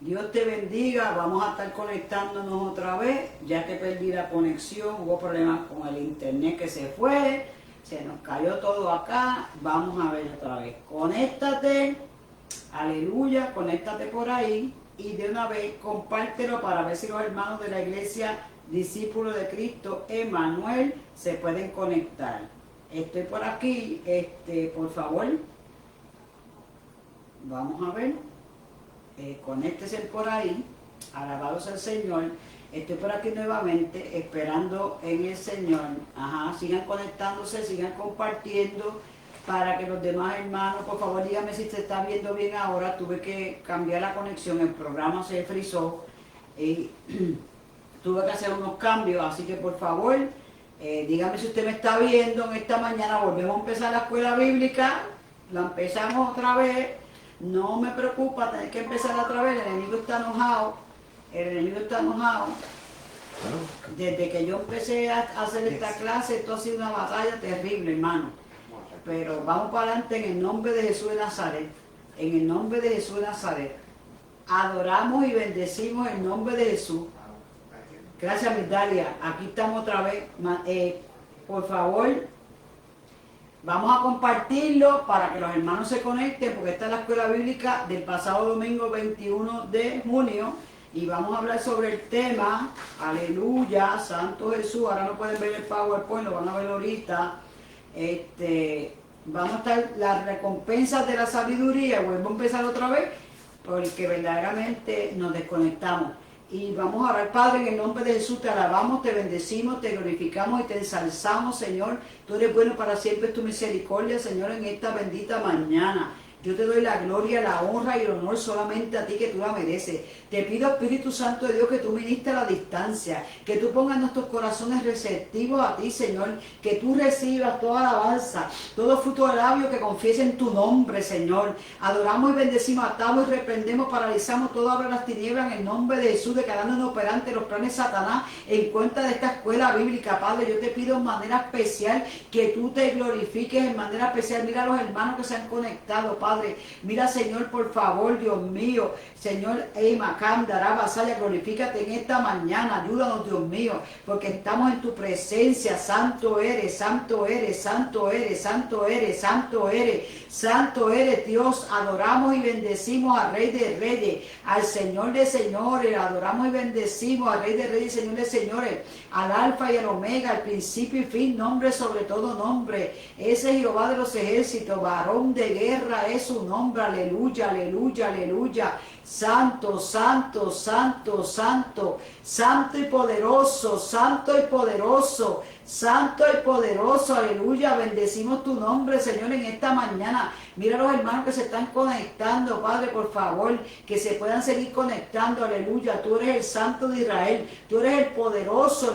Dios te bendiga, vamos a estar conectándonos otra vez, ya que perdí la conexión, hubo problemas con el internet que se fue, se nos cayó todo acá, vamos a ver otra vez, conéctate, aleluya, conéctate por ahí y de una vez compártelo para ver si los hermanos de la iglesia Discípulos de Cristo Emanuel se pueden conectar. Estoy por aquí, por favor, vamos a ver. Conéctese por ahí, alabado sea el Señor. Estoy por aquí nuevamente esperando en el Señor. Sigan conectándose, sigan compartiendo para que los demás hermanos, por favor díganme si se está viendo bien ahora. Tuve que cambiar la conexión, el programa se frizó y tuve que hacer unos cambios, así que por favor dígame si usted me está viendo en esta mañana. Volvemos a empezar la escuela bíblica, la empezamos otra vez. No me preocupa tener que empezar otra vez, el enemigo está enojado, Desde que yo empecé a hacer esta clase, esto ha sido una batalla terrible, hermano. Pero vamos para adelante en el nombre de Jesús de Nazaret, en el nombre de Jesús de Nazaret. Adoramos y bendecimos el nombre de Jesús. Gracias, Migdalia. Aquí estamos otra vez. Por favor, vamos a compartirlo para que los hermanos se conecten, porque esta es la escuela bíblica del pasado domingo 21 de junio y vamos a hablar sobre el tema, aleluya, Santo Jesús. Ahora no pueden ver el PowerPoint, lo van a ver ahorita. Vamos a estar las recompensas de la sabiduría. Vuelvo a empezar otra vez porque verdaderamente nos desconectamos. Y vamos a orar. Padre, en el nombre de Jesús te alabamos, te bendecimos, te glorificamos y te ensalzamos, Señor. Tú eres bueno para siempre, tu misericordia, Señor, en esta bendita mañana. Yo te doy la gloria, la honra y el honor solamente a ti, que tú la mereces. Te pido, Espíritu Santo de Dios, que tú ministres a la distancia, que tú pongas nuestros corazones receptivos a ti, Señor, que tú recibas toda alabanza, todo fruto de labio que confiese en tu nombre, Señor. Adoramos y bendecimos, atamos y reprendemos, paralizamos toda obra de las tinieblas en el nombre de Jesús, declarando inoperante los planes de Satanás en cuenta de esta escuela bíblica. Padre, yo te pido en manera especial que tú te glorifiques en manera especial. Mira a los hermanos que se han conectado, Padre. Mira, Señor, por favor, Dios mío. Señor, Vasaya, glorifícate en esta mañana. Ayúdanos, Dios mío, porque estamos en tu presencia. Santo eres, santo eres, santo eres, santo eres, santo eres, santo eres, Dios. Adoramos y bendecimos al Rey de Reyes, al Señor de Señores. Adoramos y bendecimos al Rey de Reyes, Señor de Señores, al Alfa y al Omega, al principio y fin, nombre sobre todo nombre. Ese Jehová de los ejércitos, varón de guerra es su nombre. Aleluya, aleluya, aleluya. Santo, santo, santo, santo, santo y poderoso, santo y poderoso, santo y poderoso, aleluya. Bendecimos tu nombre, Señor, en esta mañana. Mira a los hermanos que se están conectando, Padre, por favor, que se puedan seguir conectando, aleluya. Tú eres el Santo de Israel, tú eres el poderoso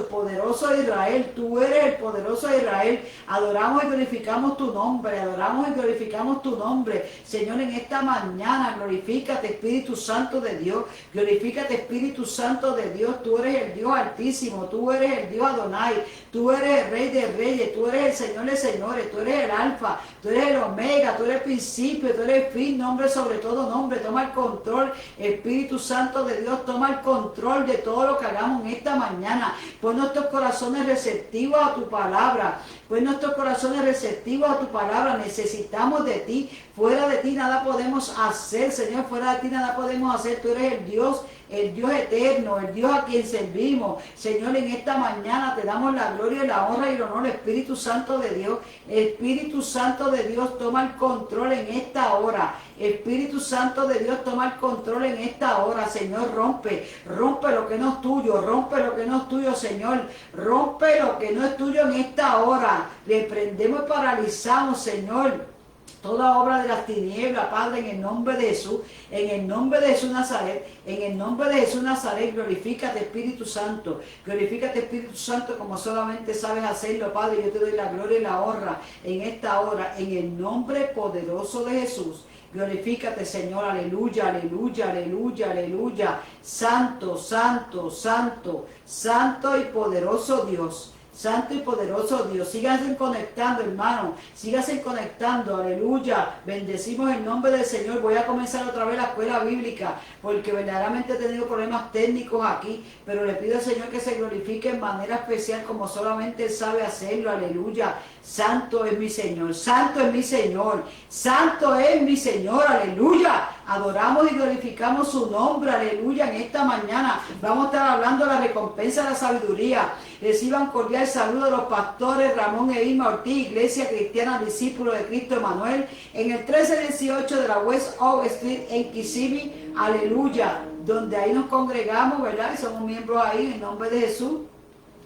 de Israel, tú eres el poderoso de Israel. Adoramos y glorificamos tu nombre, adoramos y glorificamos tu nombre, Señor, en esta mañana. Glorifícate, Espíritu Santo de Dios, glorifícate, Espíritu Santo de Dios. Tú eres el Dios altísimo, tú eres el Dios Adonai, tú eres el Rey de Reyes, tú eres el Señor de Señores, tú eres el Alfa, tú eres el Omega, tú eres el principio, tú eres el fin, nombre sobre todo nombre. Toma el control, Espíritu Santo de Dios, toma el control de todo lo que hagamos en esta mañana. Pon nuestros corazones receptivos a tu palabra, pon nuestros corazones receptivos a tu palabra. Necesitamos de ti, fuera de ti nada podemos hacer, Señor, fuera de ti nada podemos hacer. Tú eres el Dios eterno, el Dios a quien servimos. Señor, en esta mañana te damos la gloria y la honra y el honor. Espíritu Santo de Dios, Espíritu Santo de Dios, toma el control en esta hora. Espíritu Santo de Dios, toma el control en esta hora. Señor, rompe lo que no es tuyo, rompe lo que no es tuyo, Señor, rompe lo que no es tuyo en esta hora. Le prendemos y paralizamos, Señor, toda obra de las tinieblas, Padre, en el nombre de Jesús, en el nombre de Jesús Nazaret, en el nombre de Jesús Nazaret. Glorifícate, Espíritu Santo, glorifícate, Espíritu Santo, como solamente sabes hacerlo, Padre. Yo te doy la gloria y la honra en esta hora, en el nombre poderoso de Jesús. Glorifícate, Señor, aleluya, aleluya, aleluya, aleluya. Santo, santo, santo, santo y poderoso Dios. santo y poderoso Dios. Síganse conectando, hermano, síganse conectando, aleluya. Bendecimos el nombre del Señor. Voy a comenzar otra vez la escuela bíblica, porque verdaderamente he tenido problemas técnicos aquí, pero le pido al Señor que se glorifique en manera especial como solamente Él sabe hacerlo, aleluya. Santo es mi Señor, santo es mi Señor, santo es mi Señor, aleluya. Adoramos y glorificamos su nombre, aleluya. En esta mañana vamos a estar hablando de la recompensa de la sabiduría. Reciban cordial saludo de los pastores Ramón e Irma Ortiz, Iglesia Cristiana Discípulo de Cristo Emanuel, en el 1318 de la West Oak Street en Kissimmee, aleluya, donde ahí nos congregamos, ¿verdad? Y somos miembros ahí, en nombre de Jesús.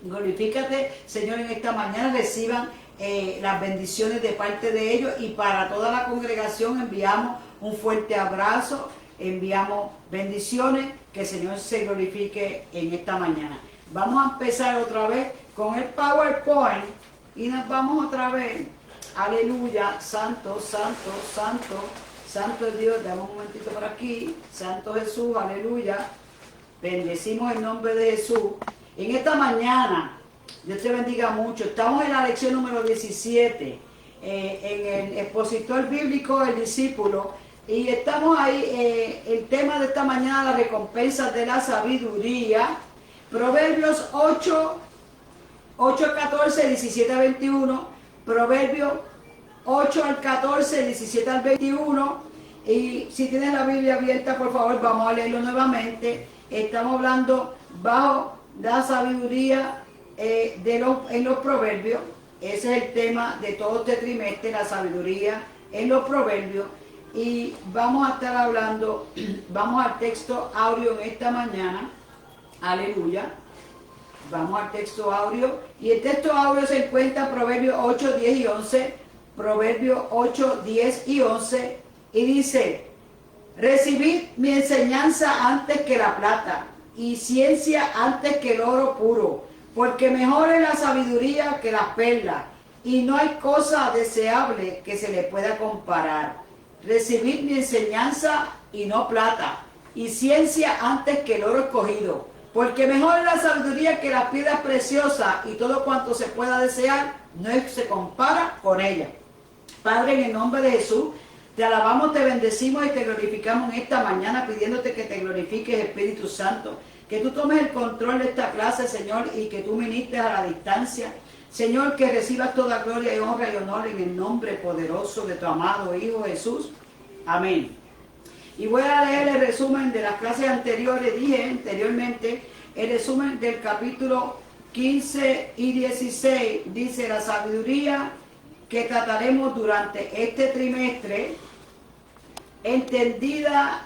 Glorifícate, Señor, en esta mañana. Reciban las bendiciones de parte de ellos, y para toda la congregación enviamos un fuerte abrazo, enviamos bendiciones, que el Señor se glorifique en esta mañana. Vamos a empezar otra vez con el PowerPoint y nos vamos otra vez, aleluya, santo, santo, santo, santo es Dios. Dame un momentito por aquí, santo Jesús, aleluya, bendecimos el nombre de Jesús. En esta mañana, Dios te bendiga mucho. Estamos en la lección número 17, en el expositor bíblico, el discípulo, y estamos ahí, el tema de esta mañana, la recompensa de la sabiduría, Proverbios 8, 14, 17 al 21, Proverbios 8 al 14, 17 al 21, y si tienes la Biblia abierta, por favor, vamos a leerlo nuevamente. Estamos hablando bajo la sabiduría en los proverbios. Ese es el tema de todo este trimestre, la sabiduría en los proverbios. Y vamos a estar hablando, vamos al texto áureo en esta mañana, aleluya. Vamos al texto áureo, y el texto áureo se encuentra en Proverbios 8, 10 y 11, Proverbios 8, 10 y 11, y dice: recibid mi enseñanza antes que la plata, y ciencia antes que el oro puro, porque mejor es la sabiduría que las perlas, y no hay cosa deseable que se le pueda comparar. Recibid mi enseñanza y no plata, y ciencia antes que el oro escogido, porque mejor es la sabiduría que las piedras preciosas, y todo cuanto se pueda desear no se compara con ella. Padre, en el nombre de Jesús, te alabamos, te bendecimos y te glorificamos en esta mañana, pidiéndote que te glorifiques, Espíritu Santo, que tú tomes el control de esta clase, Señor, y que tú ministres a la distancia. Señor, que recibas toda gloria y honra y honor en el nombre poderoso de tu amado Hijo Jesús. Amén. Y voy a leer el resumen de las clases anteriores. Dije anteriormente, el resumen del capítulo 15 y 16. Dice: la sabiduría que trataremos durante este trimestre, entendida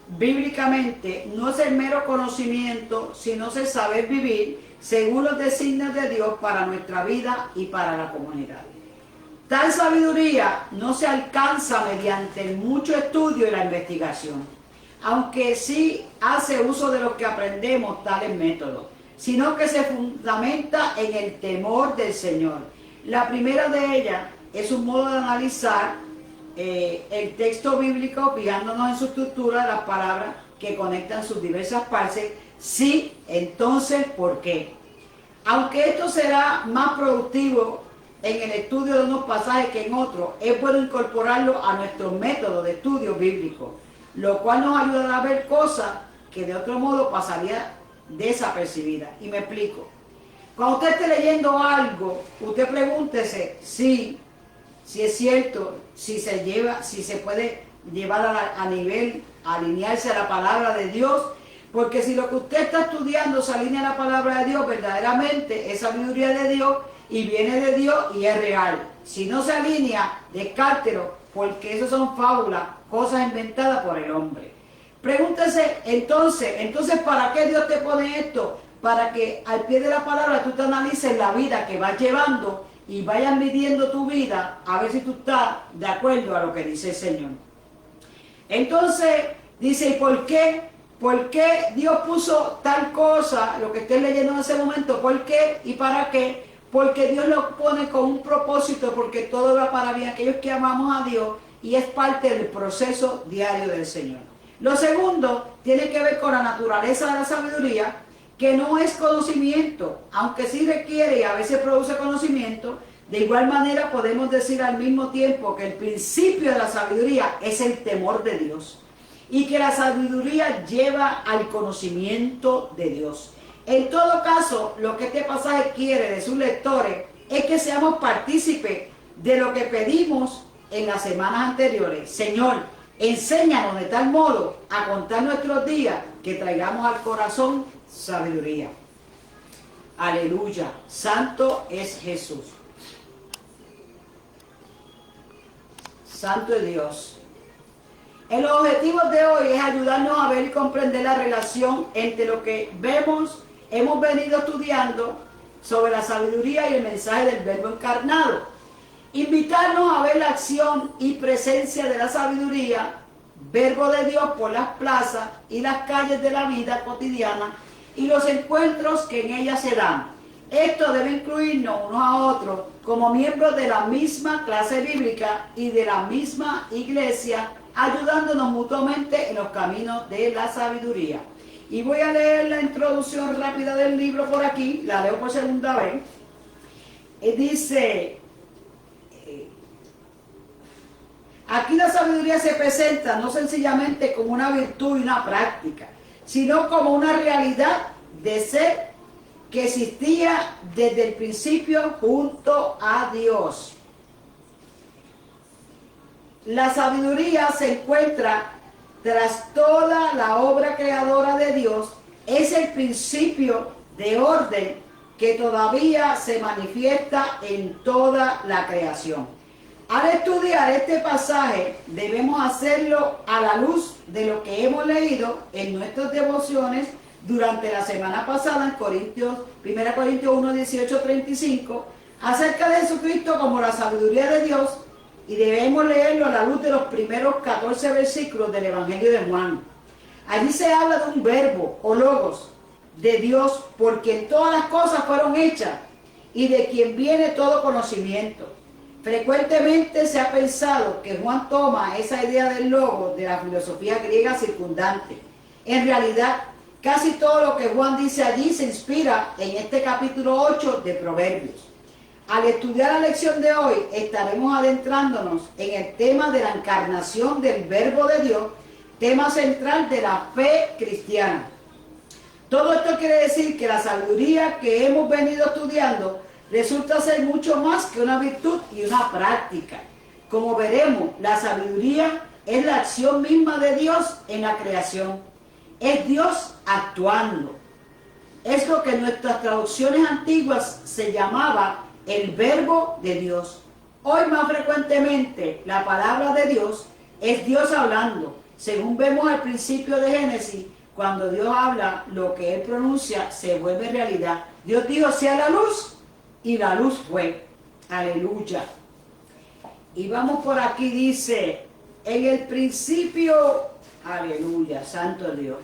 bíblicamente, no es el mero conocimiento, sino es el saber vivir según los designios de Dios para nuestra vida y para la comunidad. Tal sabiduría no se alcanza mediante el mucho estudio y la investigación, aunque sí hace uso de lo que aprendemos tales métodos, sino que se fundamenta en el temor del Señor. La primera de ellas es un modo de analizar el texto bíblico, fijándonos en su estructura, las palabras que conectan sus diversas partes. Sí, entonces, ¿por qué? Aunque esto será más productivo en el estudio de unos pasajes que en otros, es bueno incorporarlo a nuestro método de estudio bíblico, lo cual nos ayudará a ver cosas que de otro modo pasaría desapercibidas. Y me explico. Cuando usted esté leyendo algo, usted pregúntese si es cierto, si se puede llevar a nivel, alinearse a la palabra de Dios, porque si lo que usted está estudiando se alinea a la palabra de Dios, verdaderamente es sabiduría de Dios y viene de Dios y es real. Si no se alinea, descártelo, porque eso son fábulas, cosas inventadas por el hombre. Pregúntese entonces, ¿para qué Dios te pone esto? Para que al pie de la palabra tú te analices la vida que vas llevando y vayas midiendo tu vida a ver si tú estás de acuerdo a lo que dice el Señor. Entonces dice: ¿y por qué? ¿Por qué Dios puso tal cosa? Lo que estés leyendo en ese momento, ¿por qué y para qué? Porque Dios lo pone con un propósito, porque todo va para bien aquellos que amamos a Dios, y es parte del proceso diario del Señor. Lo segundo tiene que ver con la naturaleza de la sabiduría, que no es conocimiento, aunque sí requiere y a veces produce conocimiento. De igual manera podemos decir al mismo tiempo que el principio de la sabiduría es el temor de Dios y que la sabiduría lleva al conocimiento de Dios. En todo caso, lo que este pasaje quiere de sus lectores es que seamos partícipes de lo que pedimos en las semanas anteriores. Señor, enséñanos de tal modo a contar nuestros días que traigamos al corazón sabiduría. Aleluya. Santo es Jesús. Santo es Dios. El objetivo de hoy es ayudarnos a ver y comprender la relación entre lo que hemos venido estudiando sobre la sabiduría y el mensaje del Verbo encarnado. Invitarnos a ver la acción y presencia de la sabiduría, Verbo de Dios, por las plazas y las calles de la vida cotidiana y los encuentros que en ellas se dan. Esto debe incluirnos unos a otros como miembros de la misma clase bíblica y de la misma iglesia, ayudándonos mutuamente en los caminos de la sabiduría. Y voy a leer la introducción rápida del libro por aquí, la leo por segunda vez. Dice, aquí la sabiduría se presenta no sencillamente como una virtud y una práctica, sino como una realidad de ser que existía desde el principio junto a Dios. La sabiduría se encuentra tras toda la obra creadora de Dios, es el principio de orden que todavía se manifiesta en toda la creación. Al estudiar este pasaje debemos hacerlo a la luz de lo que hemos leído en nuestras devociones durante la semana pasada en 1 Corintios 1, 18, 35, acerca de Jesucristo como la sabiduría de Dios, y debemos leerlo a la luz de los primeros 14 versículos del Evangelio de Juan. Allí se habla de un verbo o logos de Dios, porque todas las cosas fueron hechas y de quien viene todo conocimiento. Frecuentemente se ha pensado que Juan toma esa idea del logos de la filosofía griega circundante. En realidad, casi todo lo que Juan dice allí se inspira en este capítulo 8 de Proverbios. Al estudiar la lección de hoy, estaremos adentrándonos en el tema de la encarnación del Verbo de Dios, tema central de la fe cristiana. Todo esto quiere decir que la sabiduría que hemos venido estudiando resulta ser mucho más que una virtud y una práctica. Como veremos, la sabiduría es la acción misma de Dios en la creación. Es Dios actuando. Es lo que en nuestras traducciones antiguas se llamaba el Verbo de Dios. Hoy más frecuentemente la palabra de Dios es Dios hablando. Según vemos al principio de Génesis, cuando Dios habla, lo que Él pronuncia se vuelve realidad. Dios dijo, sea la luz, y la luz fue. Aleluya. Y vamos por aquí, dice, en el principio, aleluya, santo Dios.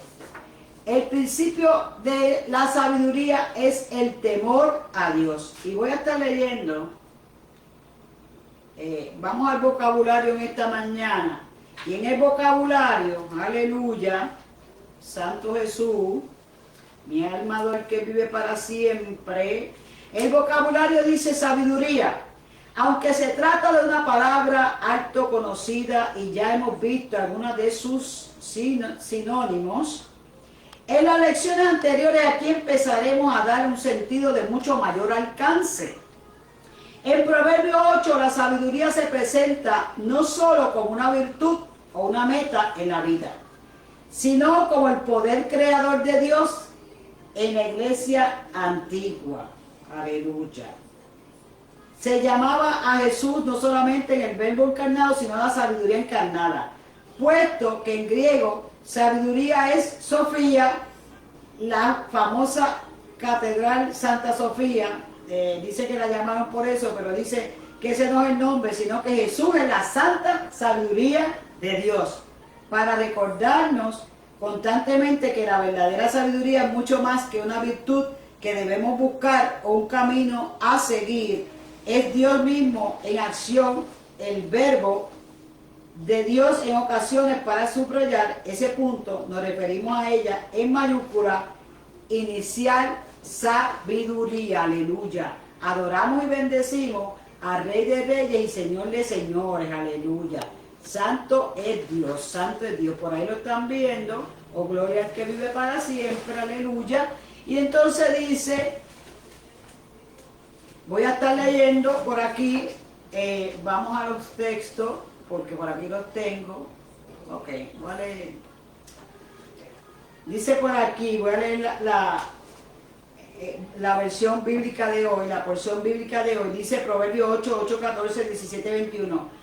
El principio de la sabiduría es el temor a Dios. Y voy a estar leyendo, vamos al vocabulario en esta mañana. Y en el vocabulario, aleluya, Santo Jesús, mi alma adora que vive para siempre. El vocabulario dice sabiduría. Aunque se trata de una palabra harto conocida y ya hemos visto algunas de sus sinónimos, en las lecciones anteriores aquí empezaremos a dar un sentido de mucho mayor alcance. En Proverbios 8 la sabiduría se presenta no solo como una virtud o una meta en la vida, sino como el poder creador de Dios en la iglesia antigua. Aleluya. Se llamaba a Jesús no solamente en el Verbo encarnado, sino la sabiduría encarnada, puesto que en griego sabiduría es Sofía, la famosa catedral Santa Sofía. Dice que la llamaron por eso, pero dice que ese no es el nombre, sino que Jesús es la santa sabiduría de Dios, para recordarnos constantemente que la verdadera sabiduría es mucho más que una virtud que debemos buscar o un camino a seguir. Es Dios mismo en acción, el Verbo de Dios en ocasiones. Para subrayar ese punto nos referimos a ella en mayúscula inicial sabiduría, aleluya. Adoramos y bendecimos al Rey de Reyes y Señor de Señores, aleluya. Santo es Dios, santo es Dios. Por ahí lo están viendo. Oh, gloria al que vive para siempre, aleluya. Y entonces dice, voy a estar leyendo por aquí, vamos a los textos, porque por aquí los tengo. Ok, voy a leer. Dice por aquí, voy a leer la versión bíblica de hoy, la porción bíblica de hoy. Dice Proverbios 8, 8, 14, 17, 21.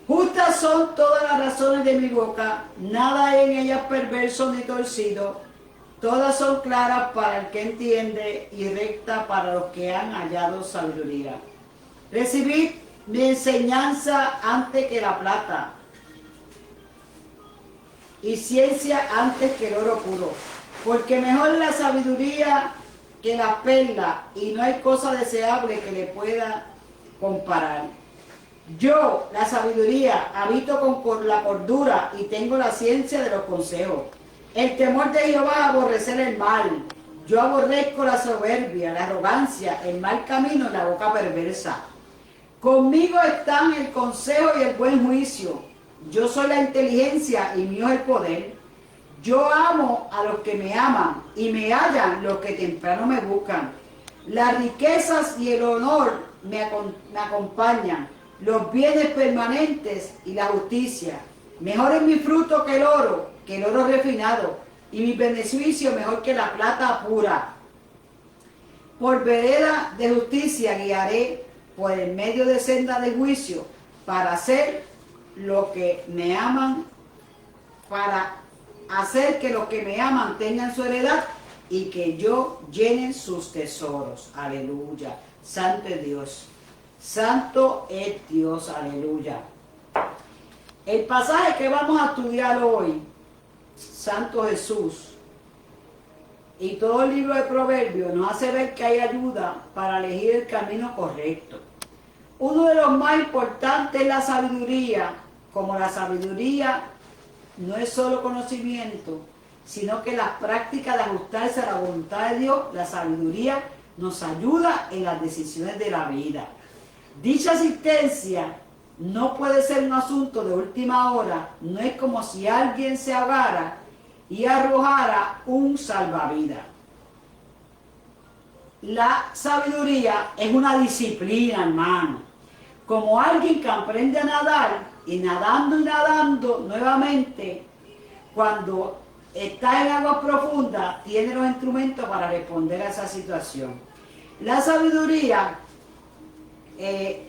Justas son todas las razones de mi boca, nada hay en ellas perverso ni torcido. Todas son claras para el que entiende y rectas para los que han hallado sabiduría. Recibid mi enseñanza antes que la plata y ciencia antes que el oro puro, porque mejor la sabiduría que la perla y no hay cosa deseable que le pueda comparar. Yo, la sabiduría, habito con la cordura y tengo la ciencia de los consejos. El temor de Jehová aborrecer el mal. Yo aborrezco la soberbia, la arrogancia, el mal camino y la boca perversa. Conmigo están el consejo y el buen juicio. Yo soy la inteligencia y mío es el poder. Yo amo a los que me aman y me hallan los que temprano me buscan. Las riquezas y el honor me acompañan, los bienes permanentes y la justicia. Mejor es mi fruto que el oro refinado, y mi beneficio mejor que la plata pura. Por vereda de justicia guiaré, por el medio de senda de juicio, para hacer lo que me aman, para hacer que los que me aman tengan su heredad y que yo llenen sus tesoros. Aleluya. Santo es Dios. Santo es Dios. Aleluya. El pasaje que vamos a estudiar hoy, Santo Jesús, y todo el libro de Proverbios nos hace ver que hay ayuda para elegir el camino correcto. Uno de los más importantes es la sabiduría. Como la sabiduría no es solo conocimiento, sino que la práctica de ajustarse a la voluntad de Dios, la sabiduría nos ayuda en las decisiones de la vida. Dicha asistencia no puede ser un asunto de última hora, no es como si alguien se ahogara y arrojara un salvavidas. La sabiduría es una disciplina, hermano. Como alguien que aprende a nadar y nadando nuevamente, cuando está en agua profunda, tiene los instrumentos para responder a esa situación. La sabiduría es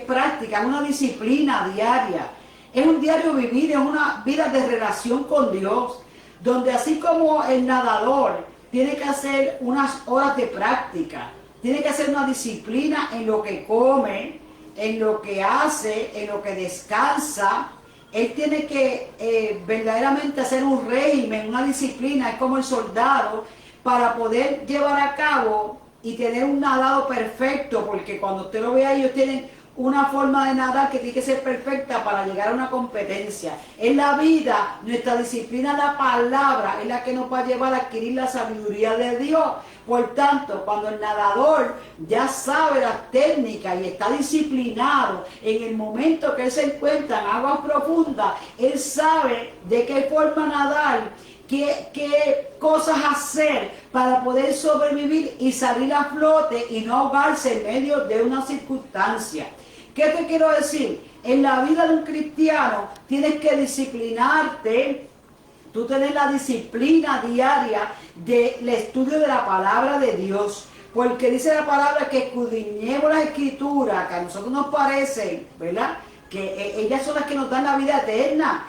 práctica, es una disciplina diaria, es un diario vivir, es una vida de relación con Dios, donde así como el nadador tiene que hacer unas horas de práctica, tiene que hacer una disciplina en lo que come, en lo que hace, en lo que descansa. Él tiene que verdaderamente hacer un régimen, una disciplina, es como el soldado, para poder llevar a cabo y tener un nadado perfecto, porque cuando usted lo ve a ellos tienen una forma de nadar que tiene que ser perfecta para llegar a una competencia. En la vida, nuestra disciplina, la palabra, es la que nos va a llevar a adquirir la sabiduría de Dios. Por tanto, cuando el nadador ya sabe las técnicas y está disciplinado, en el momento que él se encuentra en aguas profundas, él sabe de qué forma nadar, qué cosas hacer para poder sobrevivir y salir a flote y no ahogarse en medio de una circunstancia. ¿Qué te quiero decir? En la vida de un cristiano tienes que disciplinarte. Tú tienes la disciplina diaria del estudio de la palabra de Dios. Porque dice la palabra que escudriñemos la escritura, que a nosotros nos parecen, ¿verdad?, que ellas son las que nos dan la vida eterna.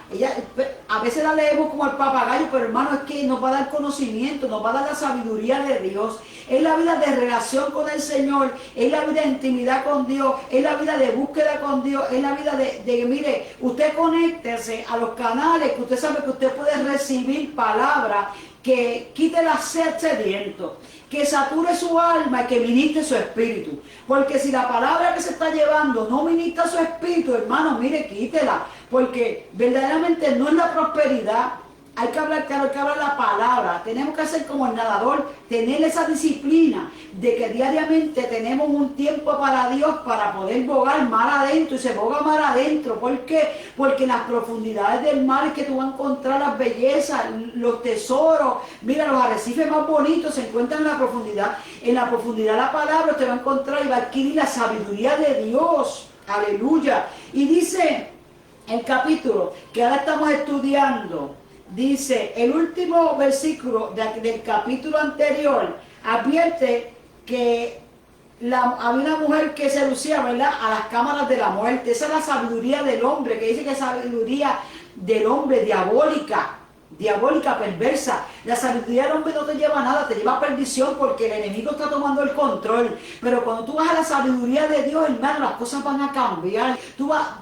A veces la leemos como el papagayo, pero hermano, es que nos va a dar conocimiento, nos va a dar la sabiduría de Dios. Es la vida de relación con el Señor, es la vida de intimidad con Dios, es la vida de búsqueda con Dios, es la vida de mire, usted conéctese a los canales que usted sabe que usted puede recibir palabra que quite la sed sediento, que sature su alma y que ministre su espíritu. Porque si la palabra que se está llevando no ministra su espíritu, hermano, mire, quítela. Porque verdaderamente no es la prosperidad, hay que hablar claro, hay que hablar la palabra. Tenemos que hacer como el nadador, tener esa disciplina de que diariamente tenemos un tiempo para Dios para poder bogar mar adentro, y se boga mar adentro. ¿Por qué? Porque en las profundidades del mar es que tú vas a encontrar las bellezas, los tesoros. Mira, los arrecifes más bonitos se encuentran en la profundidad. En la profundidad la palabra te va a encontrar y va a adquirir la sabiduría de Dios. Aleluya. Y dice el capítulo que ahora estamos estudiando, dice el último versículo del capítulo anterior, advierte que había una mujer que seducía, ¿verdad?, a las cámaras de la muerte. Esa es la sabiduría del hombre, que dice que es sabiduría del hombre diabólica, perversa. La sabiduría del hombre no te lleva a nada, te lleva a perdición, porque el enemigo está tomando el control. Pero cuando tú vas a la sabiduría de Dios, hermano, las cosas van a cambiar.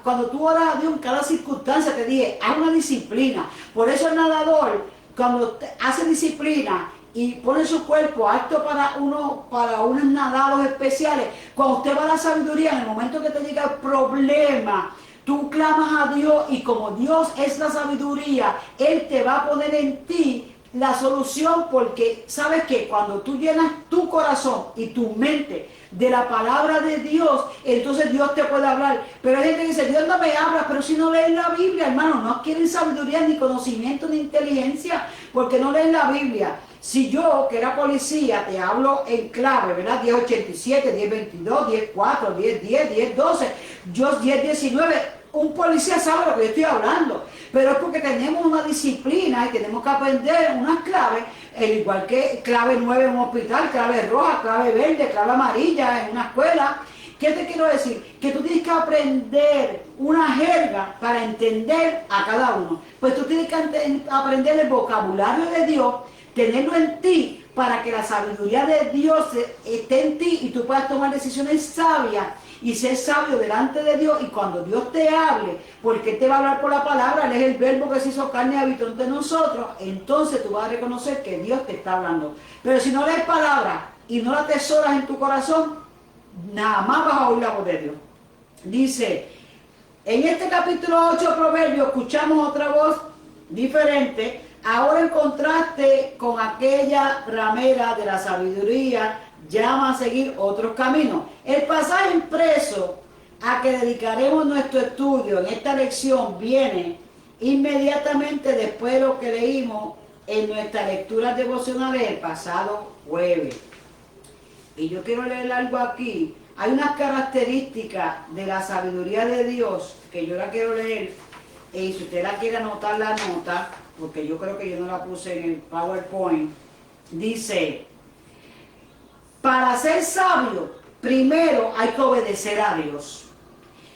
Cuando tú oras a Dios en cada circunstancia, te dije, haz una disciplina. Por eso el nadador, cuando hace disciplina y pone su cuerpo apto para unos nadados especiales, cuando usted va a la sabiduría, en el momento que te llega el problema, tú clamas a Dios, y como Dios es la sabiduría, Él te va a poner en ti la solución, porque sabes que cuando tú llenas tu corazón y tu mente de la palabra de Dios, entonces Dios te puede hablar. Pero hay gente que dice, Dios no me habla, pero si no leen la Biblia, hermano, no quieren sabiduría, ni conocimiento, ni inteligencia, porque no leen la Biblia. Si yo, que era policía, te hablo en clave, ¿verdad? 1087, 1022, 104, 1010, 1012, yo 1019, un policía sabe lo que yo estoy hablando, pero es porque tenemos una disciplina y tenemos que aprender unas claves, igual que clave 9 en un hospital, clave roja, clave verde, clave amarilla en una escuela. ¿Qué te quiero decir? Que tú tienes que aprender una jerga para entender a cada uno. Pues tú tienes que aprender el vocabulario de Dios, tenerlo en ti, para que la sabiduría de Dios esté en ti y tú puedas tomar decisiones sabias y ser sabio delante de Dios. Y cuando Dios te hable, porque Él te va a hablar por la palabra, Él es el verbo que se hizo carne y habitó entre nosotros, entonces tú vas a reconocer que Dios te está hablando. Pero si no lees palabra y no la atesoras en tu corazón, nada más vas a oír la voz de Dios. Dice, en este capítulo 8 de Proverbios escuchamos otra voz diferente. Ahora, en contraste con aquella ramera de la sabiduría, llama a seguir otros caminos. El pasaje impreso a que dedicaremos nuestro estudio en esta lección viene inmediatamente después de lo que leímos en nuestras lecturas devocionales el pasado jueves. Y yo quiero leer algo aquí. Hay unas características de la sabiduría de Dios que yo la quiero leer, y si usted la quiere anotar, la nota, porque yo creo que yo no la puse en el PowerPoint. Dice, para ser sabio, primero hay que obedecer a Dios.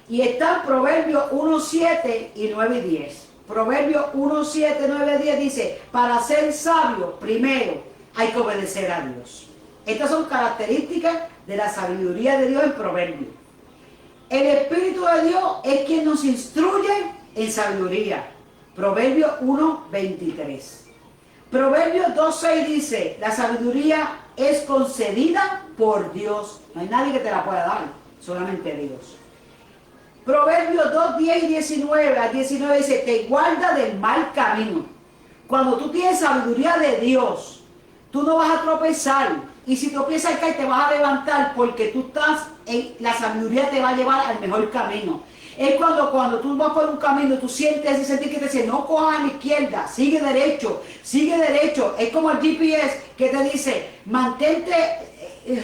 Y está Proverbios 1:7 y 9 y 10. Proverbios 1:7, 9 y 10 dice, para ser sabio, primero hay que obedecer a Dios. Estas son características de la sabiduría de Dios en Proverbios. El Espíritu de Dios es quien nos instruye en sabiduría. Proverbios 1:23. Proverbios 2:6 dice, la sabiduría es concedida por Dios. No hay nadie que te la pueda dar, solamente Dios. Proverbios 2:10 y 19 a 19 dice, te guarda del mal camino. Cuando tú tienes sabiduría de Dios, tú no vas a tropezar. Y si tropiezas y caes, te vas a levantar, porque tú estás la sabiduría te va a llevar al mejor camino. Es cuando tú vas por un camino, tú sientes ese sentir que te dice, no cojas a la izquierda, sigue derecho, sigue derecho. Es como el GPS que te dice, mantente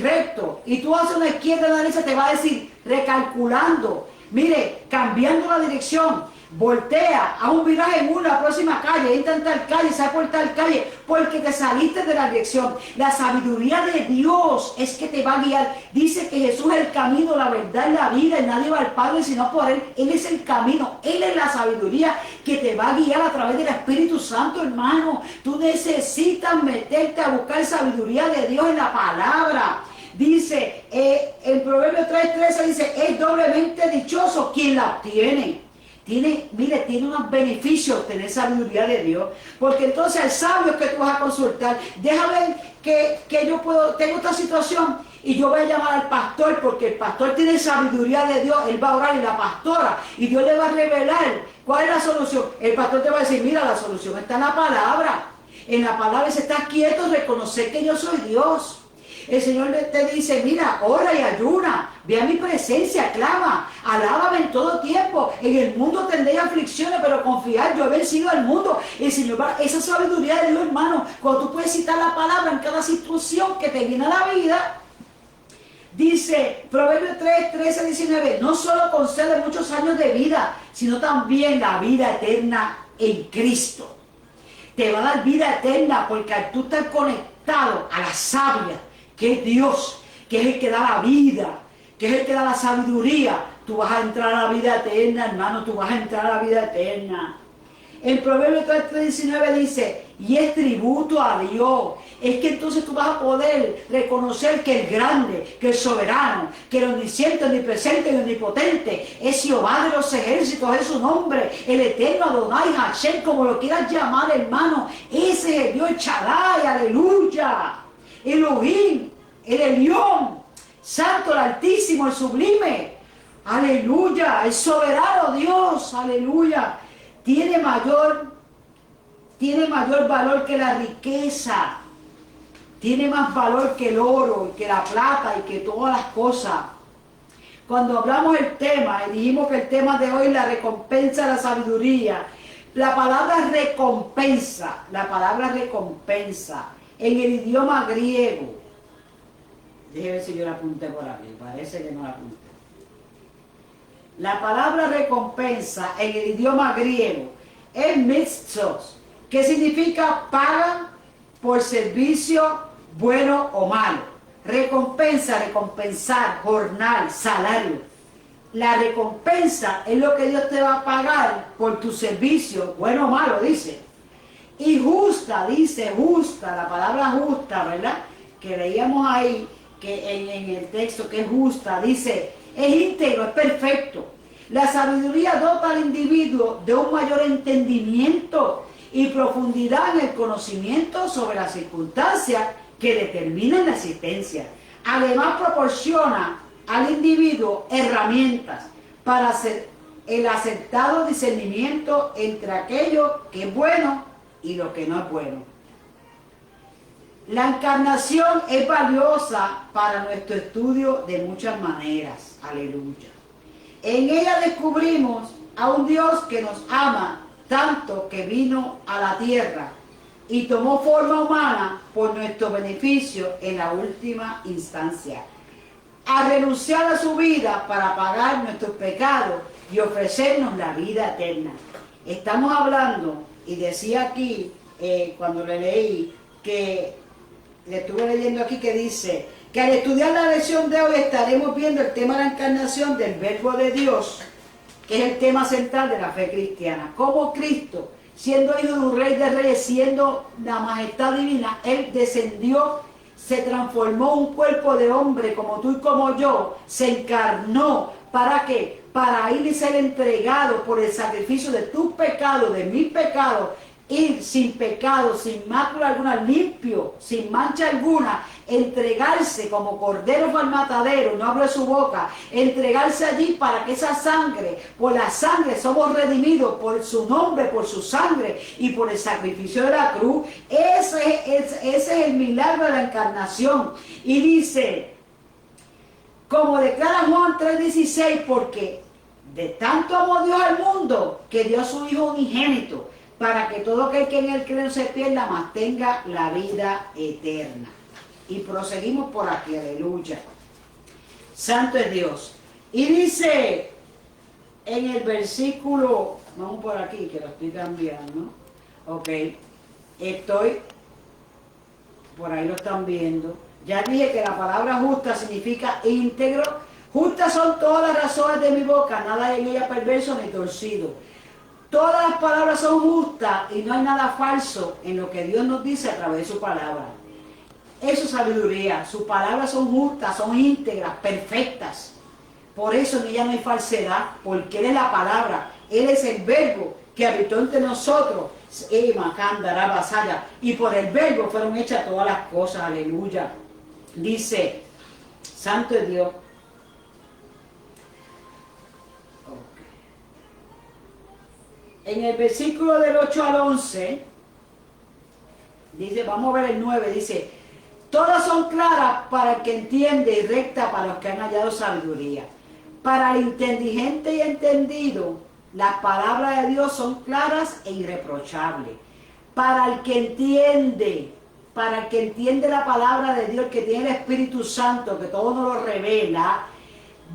recto. Y tú haces una izquierda, una derecha, te va a decir, recalculando. Mire, cambiando la dirección, voltea, haz un viraje en una próxima calle, entra en tal calle, sale por tal calle, porque te saliste de la dirección. La sabiduría de Dios es que te va a guiar. Dice que Jesús es el camino, la verdad y la vida, y nadie va al Padre sino por Él. Él es el camino, Él es la sabiduría que te va a guiar a través del Espíritu Santo, hermano. Tú necesitas meterte a buscar sabiduría de Dios en la palabra. Dice, en Proverbios 3:13 dice, es doblemente dichoso quien la obtiene. Tiene unos beneficios tener sabiduría de Dios, porque entonces el sabio que tú vas a consultar, déjame que tengo esta situación, y yo voy a llamar al pastor, porque el pastor tiene sabiduría de Dios, él va a orar, y la pastora, y Dios le va a revelar ¿Cuál es la solución? El pastor te va a decir, mira, la solución está en la palabra. En la palabra dice, estás quieto, reconocer que yo soy Dios. El Señor te dice, mira, ora y ayuna, ve a mi presencia, clama, alábame en todo tiempo. En el mundo tendréis aflicciones, pero confiad, yo he vencido al mundo. El Señor va, esa sabiduría de Dios, hermano, cuando tú puedes citar la palabra en cada situación que te viene a la vida. Dice, Proverbios 3, 13, 19, no solo concede muchos años de vida, sino también la vida eterna en Cristo. Te va a dar vida eterna porque al tú estar conectado a la savia, que es Dios, que es el que da la vida, que es el que da la sabiduría, tú vas a entrar a la vida eterna, hermano, tú vas a entrar a la vida eterna. En Proverbios 3:19 dice, y es tributo a Dios. Es que entonces tú vas a poder reconocer que el grande, que el soberano, que el omnisciente, omnipresente y omnipotente es Jehová de los ejércitos, es su nombre, el eterno Adonai, Hashem, como lo quieras llamar, hermano. Ese es el Dios Shaddai, aleluya. Elohim, el Elión, Santo, el Altísimo, el Sublime, aleluya, el soberano Dios, aleluya. Tiene mayor valor que la riqueza, tiene más valor que el oro, y que la plata y que todas las cosas. Cuando hablamos del tema, y dijimos que el tema de hoy es la recompensa de la sabiduría, la palabra recompensa, en el idioma griego, déjeme ver si yo la apunté por aquí, parece que no la apunté. La palabra recompensa en el idioma griego es mistos, que significa paga por servicio bueno o malo. Recompensa, recompensar, jornal, salario. La recompensa es lo que Dios te va a pagar por tu servicio, bueno o malo, dice. Y justa, dice justa, la palabra justa, ¿verdad? Que leíamos ahí, que en el texto que es justa, dice, es íntegro, es perfecto. La sabiduría dota al individuo de un mayor entendimiento y profundidad en el conocimiento sobre las circunstancias que determinan la existencia. Además proporciona al individuo herramientas para hacer el acertado discernimiento entre aquello que es bueno y lo que no es bueno. La encarnación es valiosa para nuestro estudio de muchas maneras. Aleluya. En ella descubrimos a un Dios que nos ama tanto que vino a la tierra y tomó forma humana por nuestro beneficio en la última instancia, a renunciar a su vida para pagar nuestros pecados y ofrecernos la vida eterna. Estamos hablando, y decía aquí, cuando le leí, que le estuve leyendo aquí que dice que al estudiar la lección de hoy estaremos viendo el tema de la encarnación del Verbo de Dios, que es el tema central de la fe cristiana. Como Cristo, siendo hijo de un rey de reyes, siendo la majestad divina, Él descendió, se transformó un cuerpo de hombre como tú y como yo, se encarnó. ¿Para qué? Para ir y ser entregado por el sacrificio de tus pecados, de mis pecados, ir sin pecado, sin mácula alguna, limpio, sin mancha alguna, entregarse como cordero al matadero, no abre su boca, entregarse allí para que esa sangre, por la sangre somos redimidos, por su nombre, por su sangre y por el sacrificio de la cruz. Ese es el milagro de la encarnación. Y dice, como declara Juan 3:16, porque de tanto amó Dios al mundo que dio a su Hijo unigénito, para que todo aquel que en él cree no se pierda, mas tenga la vida eterna. Y proseguimos por aquí, aleluya. Santo es Dios. Y dice en el versículo, vamos por aquí, que lo estoy cambiando, ok, por ahí lo están viendo. Ya dije que la palabra justa significa íntegro. Justas son todas las razones de mi boca, nada en ella perverso ni torcido. Todas las palabras son justas y no hay nada falso en lo que Dios nos dice a través de su palabra. Eso es sabiduría. Sus palabras son justas, son íntegras, perfectas. Por eso en ella no hay falsedad, porque Él es la palabra. Él es el verbo que habitó entre nosotros. Y por el verbo fueron hechas todas las cosas. Aleluya. Dice, Santo es Dios. En el versículo del 8 al 11, dice, vamos a ver el 9, dice, todas son claras para el que entiende y recta para los que han hallado sabiduría. Para el inteligente y entendido, las palabras de Dios son claras e irreprochables. Para el que entiende la palabra de Dios, que tiene el Espíritu Santo, que todo nos lo revela,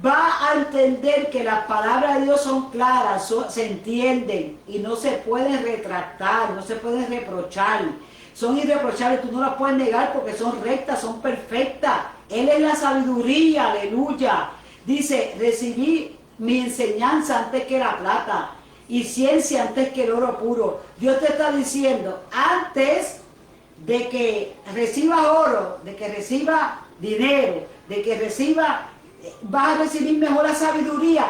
va a entender que las palabras de Dios son claras, se entienden y no se pueden retractar, no se pueden reprochar. Son irreprochables, tú no las puedes negar porque son rectas, son perfectas. Él es la sabiduría, aleluya. Dice, recibí mi enseñanza antes que la plata y ciencia antes que el oro puro. Dios te está diciendo, antes de que recibas oro, de que recibas dinero, de que recibas, vas a recibir mejor la sabiduría.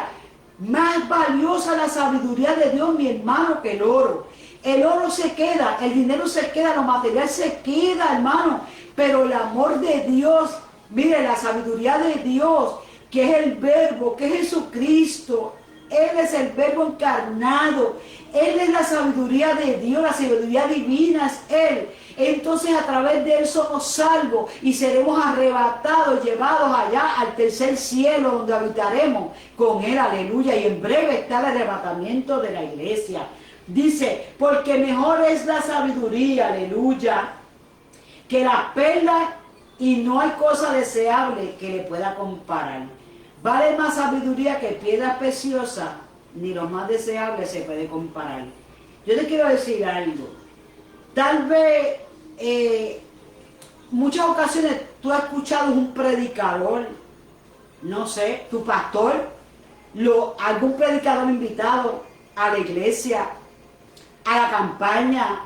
Más valiosa la sabiduría de Dios, mi hermano, que el oro. El oro se queda, el dinero se queda, lo material se queda, hermano. Pero el amor de Dios, mire, la sabiduría de Dios, que es el verbo, que es Jesucristo. Él es el verbo encarnado. Él es la sabiduría de Dios, la sabiduría divina es Él. Entonces a través de Él somos salvos y seremos arrebatados, llevados allá al tercer cielo donde habitaremos con Él, aleluya. Y en breve está el arrebatamiento de la iglesia. Dice, porque mejor es la sabiduría, aleluya, que las perlas y no hay cosa deseable que le pueda comparar. Vale más sabiduría que piedra preciosa, ni lo más deseable se puede comparar. Yo te quiero decir algo. Tal vez, muchas ocasiones tú has escuchado un predicador, no sé, tu pastor, algún predicador invitado a la iglesia, a la campaña,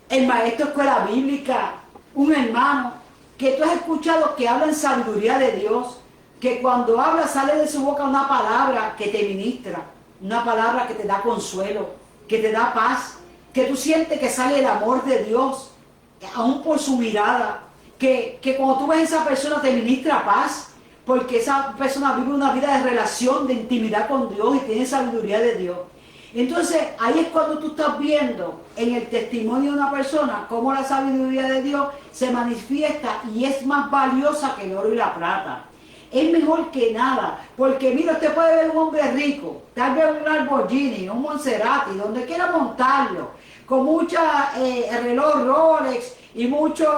el maestro de escuela bíblica, un hermano, que tú has escuchado que habla en sabiduría de Dios, que cuando habla sale de su boca una palabra que te ministra, una palabra que te da consuelo, que te da paz, que tú sientes que sale el amor de Dios, aún por su mirada, que cuando tú ves a esa persona te ministra paz, porque esa persona vive una vida de relación, de intimidad con Dios y tiene sabiduría de Dios. Entonces ahí es cuando tú estás viendo en el testimonio de una persona cómo la sabiduría de Dios se manifiesta y es más valiosa que el oro y la plata. Es mejor que nada, porque mira, usted puede ver un hombre rico, tal vez un Lamborghini, un Maserati, donde quiera montarlo, con mucha reloj Rolex y mucho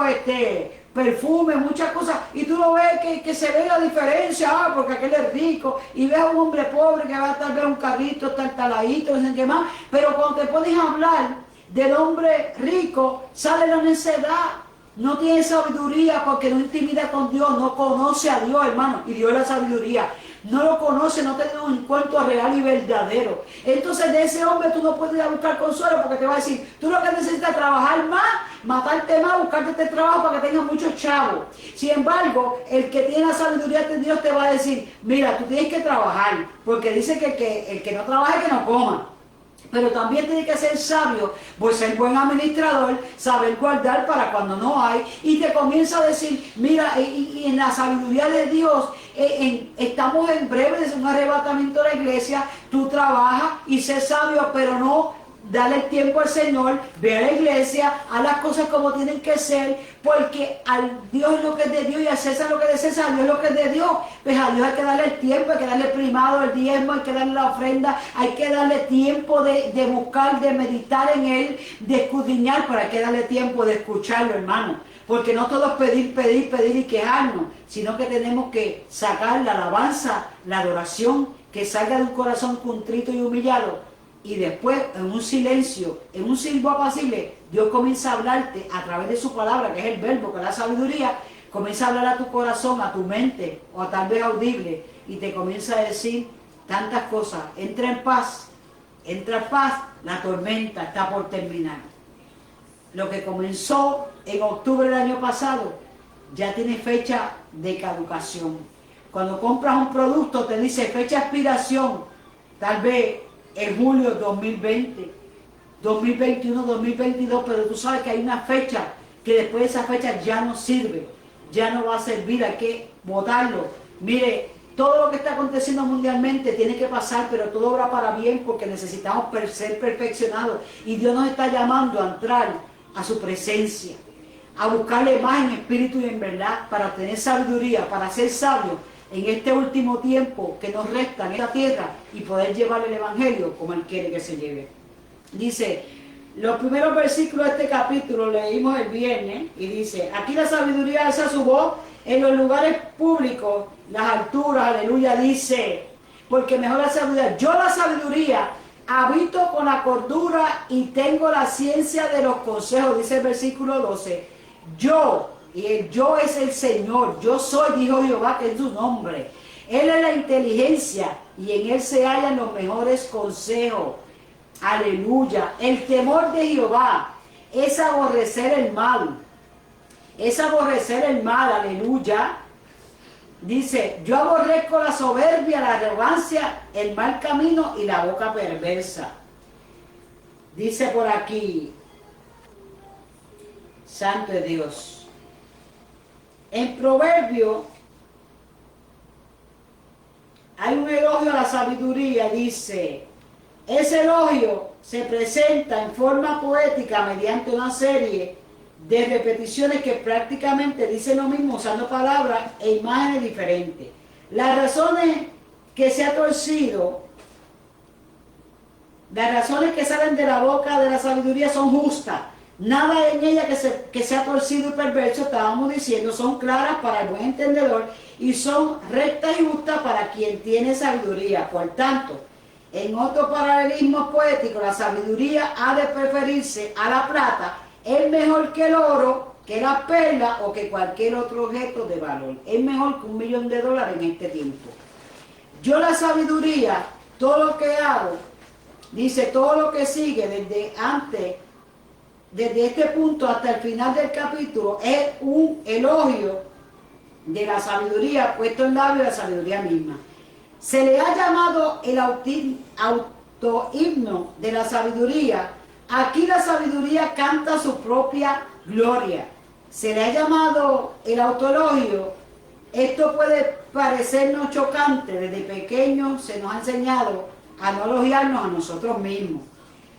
perfume, muchas cosas, y tú lo ves que se ve la diferencia, porque aquel es rico, y ves a un hombre pobre que va a tal vez un carrito, taladito, no sé qué más, pero cuando te pones a hablar del hombre rico, sale la necedad. No tiene sabiduría porque no intimida con Dios, no conoce a Dios, hermano, y Dios es la sabiduría. No lo conoce, no tiene un encuentro real y verdadero. Entonces de ese hombre tú no puedes ir a buscar consuelo porque te va a decir, tú lo que necesitas es trabajar más, matarte más, buscarte este trabajo para que tengas muchos chavos. Sin embargo, el que tiene la sabiduría de Dios te va a decir, mira, tú tienes que trabajar, porque dice que el que no trabaje que no coma. Pero también tiene que ser sabio, pues ser buen administrador, saber guardar para cuando no hay, y te comienza a decir, mira, y en la sabiduría de Dios, estamos en breve de un arrebatamiento de la iglesia, tú trabajas y sé sabio, pero no, dale el tiempo al Señor, ve a la iglesia, haz las cosas como tienen que ser, porque al Dios lo que es de Dios y al César lo que es de César, a Dios lo que es de Dios, pues a Dios hay que darle el tiempo, hay que darle primado el diezmo, hay que darle la ofrenda, hay que darle tiempo de buscar, de meditar en Él, de escudriñar, pero hay que darle tiempo de escucharlo, hermano, porque no todo es pedir, pedir, pedir y quejarnos, sino que tenemos que sacar la alabanza, la adoración, que salga de un corazón contrito y humillado. Y después, en un silencio, en un silbo apacible, Dios comienza a hablarte a través de su palabra, que es el verbo, que es la sabiduría, comienza a hablar a tu corazón, a tu mente, o tal vez audible, y te comienza a decir tantas cosas. Entra en paz, la tormenta está por terminar. Lo que comenzó en octubre del año pasado, ya tiene fecha de caducación. Cuando compras un producto, te dice fecha de expiración, tal vez en julio 2020, 2021, 2022, pero tú sabes que hay una fecha que después de esa fecha ya no sirve, ya no va a servir, hay que botarlo. Mire, todo lo que está aconteciendo mundialmente tiene que pasar, pero todo obra para bien porque necesitamos ser perfeccionados. Y Dios nos está llamando a entrar a su presencia, a buscarle más en espíritu y en verdad, para tener sabiduría, para ser sabios en este último tiempo que nos resta en esta tierra y poder llevar el evangelio como Él quiere que se lleve. Dice, los primeros versículos de este capítulo leímos el viernes y dice, aquí la sabiduría alza su voz en los lugares públicos, las alturas, aleluya, dice, porque mejor la sabiduría, yo la sabiduría habito con la cordura y tengo la ciencia de los consejos, dice el versículo 12, yo, y el yo es el Señor, yo soy, dijo Jehová, que es su nombre, Él es la inteligencia y en Él se hallan los mejores consejos, aleluya, el temor de Jehová es aborrecer el mal, aleluya. Dice, yo aborrezco la soberbia, la arrogancia, el mal camino y la boca perversa. Dice por aquí, santo es Dios. En Proverbio hay un elogio a la sabiduría, dice, ese elogio se presenta en forma poética mediante una serie de repeticiones que prácticamente dicen lo mismo usando palabras e imágenes diferentes. Las razones que se ha torcido, las razones que salen de la boca de la sabiduría son justas. Nada en ella que sea torcido y perverso, estábamos diciendo, son claras para el buen entendedor y son rectas y justas para quien tiene sabiduría. Por tanto, en otro paralelismo poético, la sabiduría ha de preferirse a la plata, es mejor que el oro, que la perla o que cualquier otro objeto de valor. Es mejor que $1.000.000 en este tiempo. Yo la sabiduría, todo lo que hago, dice todo lo que sigue desde este punto hasta el final del capítulo, es un elogio de la sabiduría puesto en labio de la sabiduría misma. Se le ha llamado el autohimno de la sabiduría. Aquí la sabiduría canta su propia gloria. Se le ha llamado el autoelogio. Esto puede parecernos chocante. Desde pequeños se nos ha enseñado a no elogiarnos a nosotros mismos.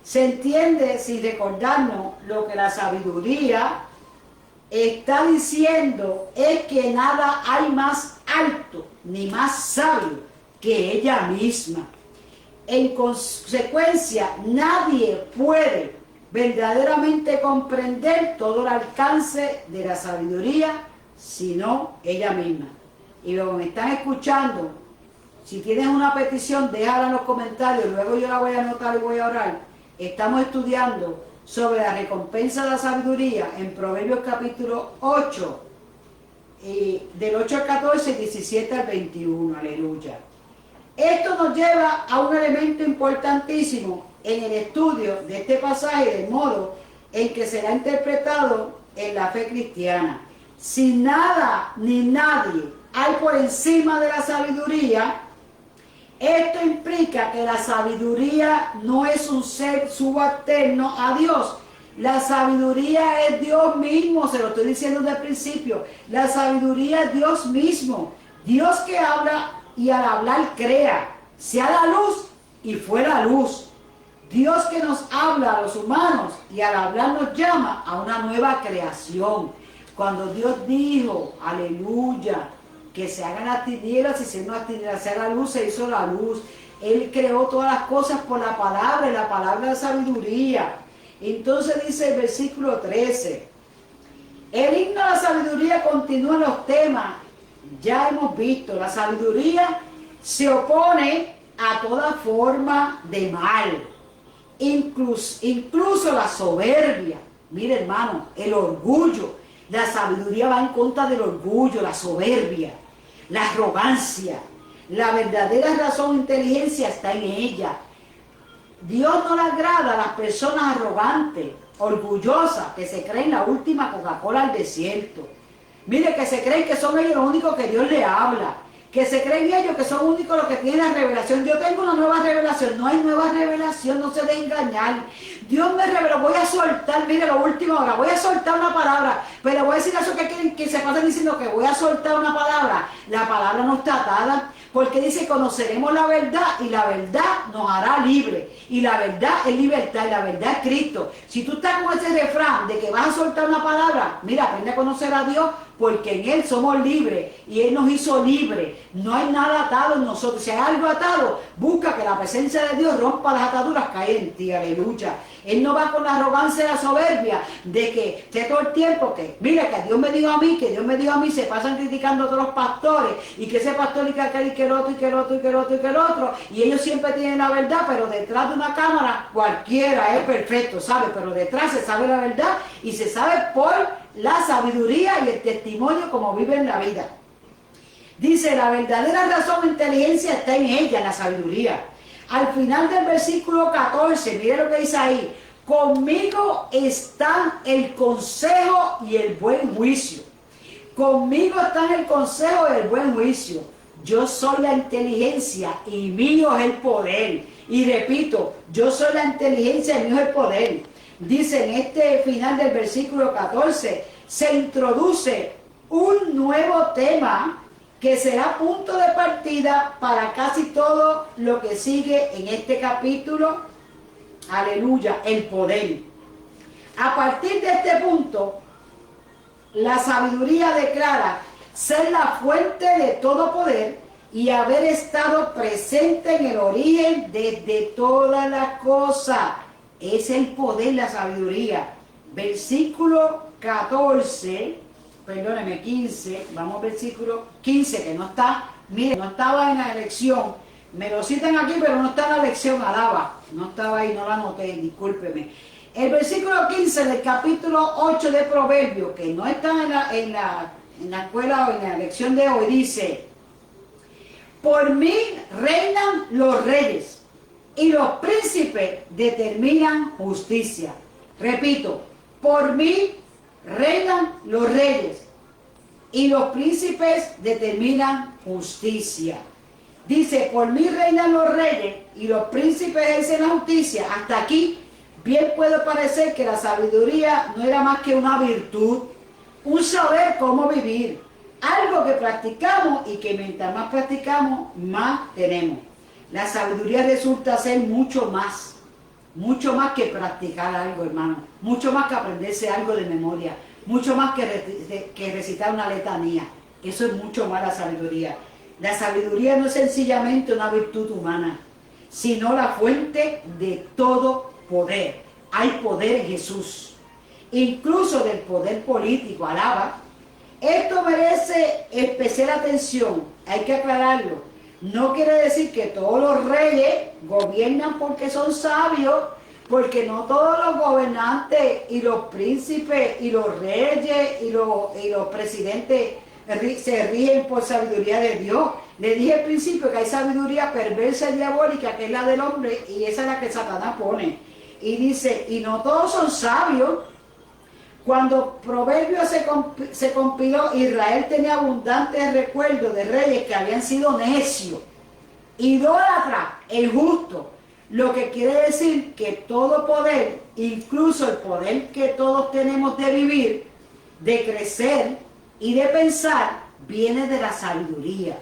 Se entiende sin recordarnos lo que la sabiduría está diciendo es que nada hay más alto ni más sabio que ella misma. En consecuencia, nadie puede verdaderamente comprender todo el alcance de la sabiduría, sino ella misma. Y luego me están escuchando, si tienes una petición, déjala en los comentarios, luego yo la voy a anotar y voy a orar. Estamos estudiando sobre la recompensa de la sabiduría en Proverbios capítulo 8, del 8 al 14, 17 al 21, aleluya. Esto nos lleva a un elemento importantísimo en el estudio de este pasaje, del modo en que será interpretado en la fe cristiana. Si nada ni nadie hay por encima de la sabiduría, esto implica que la sabiduría no es un ser subalterno a Dios. La sabiduría es Dios mismo, se lo estoy diciendo desde el principio. La sabiduría es Dios mismo. Dios que habla y al hablar crea, sea la luz y fue la luz. Dios que nos habla a los humanos y al hablar nos llama a una nueva creación. Cuando Dios dijo, aleluya, que se hagan las tinieblas y siendo las tinieblas, se haga la luz, se hizo la luz. Él creó todas las cosas por la palabra y la palabra de sabiduría. Entonces dice el versículo 13, el himno de la sabiduría continúa en los temas. Ya hemos visto, la sabiduría se opone a toda forma de mal, incluso la soberbia. Mire, hermano, el orgullo. La sabiduría va en contra del orgullo, la soberbia, la arrogancia. La verdadera razón e inteligencia está en ella. Dios no le agrada a las personas arrogantes, orgullosas, que se creen la última Coca-Cola al desierto. Mire, que se creen que son ellos los únicos que Dios le habla, que se creen ellos que son únicos los que tienen la revelación. Yo tengo una nueva revelación. No hay nueva revelación, no se debe engañar. Dios me reveló, voy a soltar, mire lo último ahora, voy a soltar una palabra, pero voy a decir eso que se pasan diciendo que voy a soltar una palabra. La palabra no está atada, porque dice conoceremos la verdad y la verdad nos hará libre. Y la verdad es libertad y la verdad es Cristo. Si tú estás con ese refrán de que vas a soltar una palabra, mira, aprende a conocer a Dios, porque en Él somos libres y Él nos hizo libres. No hay nada atado en nosotros. Si hay algo atado, busca que la presencia de Dios rompa las ataduras que hay en ti. Aleluya. Él no va con la arrogancia y la soberbia de que esté todo el tiempo que, mira, que Dios me dijo a mí, que Dios me dijo a mí, se pasan criticando a todos los pastores y que ese pastor y que aquel y que el otro y que el otro y que el otro y que el otro, y ellos siempre tienen la verdad, pero detrás de una cámara cualquiera es perfecto, ¿sabe? Pero detrás se sabe la verdad y se sabe por la sabiduría y el testimonio como viven la vida. Dice, la verdadera razón e inteligencia está en ella, en la sabiduría. Al final del versículo 14, mire lo que dice ahí, conmigo están el consejo y el buen juicio. Conmigo están el consejo y el buen juicio. Yo soy la inteligencia y mío es el poder. Y repito, yo soy la inteligencia y mío es el poder. Dice en este final del versículo 14, se introduce un nuevo tema que será punto de partida para casi todo lo que sigue en este capítulo. Aleluya, el poder. A partir de este punto, la sabiduría declara ser la fuente de todo poder y haber estado presente en el origen desde todas las cosas. Es el poder, la sabiduría. Versículo 14, perdóneme, 15, vamos al versículo 15, que no está, mire, no estaba en la lección, me lo citan aquí, pero no está en la lección, alaba, no estaba ahí, no la anoté, discúlpeme. El versículo 15 del capítulo 8 de Proverbios, que no está en la escuela o en la lección de hoy, dice, por mí reinan los reyes, y los príncipes determinan justicia. Repito, por mí reinan los reyes y los príncipes determinan justicia. Dice, por mí reinan los reyes y los príncipes ejercen la justicia. Hasta aquí, bien puede parecer que la sabiduría no era más que una virtud, un saber cómo vivir, algo que practicamos y que mientras más practicamos, más tenemos. La sabiduría resulta ser mucho más que practicar algo, hermano, mucho más que aprenderse algo de memoria, mucho más que recitar una letanía. Eso es mucho más la sabiduría. La sabiduría no es sencillamente una virtud humana, sino la fuente de todo poder. Hay poder en Jesús, incluso del poder político, alaba. Esto merece especial atención, hay que aclararlo. No quiere decir que todos los reyes gobiernan porque son sabios, porque no todos los gobernantes y los príncipes y los reyes y los presidentes se rigen por sabiduría de Dios. Le dije al principio que hay sabiduría perversa y diabólica, que es la del hombre, y esa es la que Satanás pone. Y dice, y no todos son sabios. Cuando Proverbios se compiló, Israel tenía abundantes recuerdos de reyes que habían sido necios, idólatras e injustos, lo que quiere decir que todo poder, incluso el poder que todos tenemos de vivir, de crecer y de pensar, viene de la sabiduría.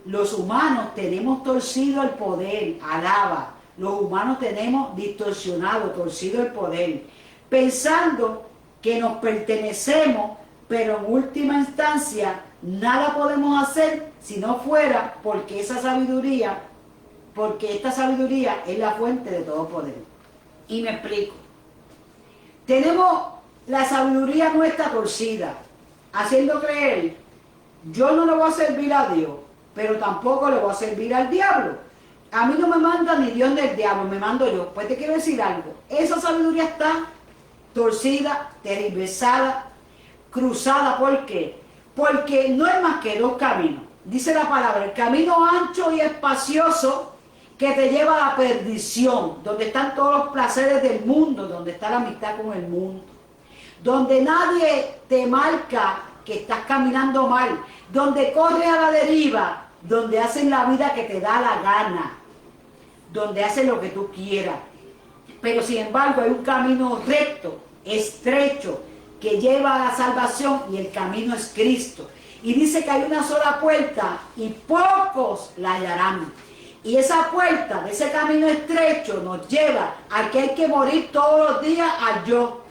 Los humanos tenemos torcido el poder, alaba. Los humanos tenemos distorsionado, torcido el poder, pensando que nos pertenecemos, pero en última instancia nada podemos hacer si no fuera porque esta sabiduría es la fuente de todo poder. Y me explico. Tenemos la sabiduría nuestra torcida, haciendo creer, yo no le voy a servir a Dios, pero tampoco le voy a servir al diablo. A mí no me manda ni Dios ni el diablo, me mando yo. Pues te quiero decir algo, esa sabiduría está torcida, tergiversada, cruzada. ¿Por qué? Porque no hay más que dos caminos. Dice la palabra, el camino ancho y espacioso que te lleva a la perdición, donde están todos los placeres del mundo, donde está la amistad con el mundo, donde nadie te marca que estás caminando mal, donde corres a la deriva, donde haces la vida que te da la gana, donde haces lo que tú quieras. Pero sin embargo hay un camino recto, estrecho, que lleva a la salvación y el camino es Cristo. Y dice que hay una sola puerta y pocos la hallarán. Y esa puerta de ese camino estrecho nos lleva a que hay que morir todos los días al yo.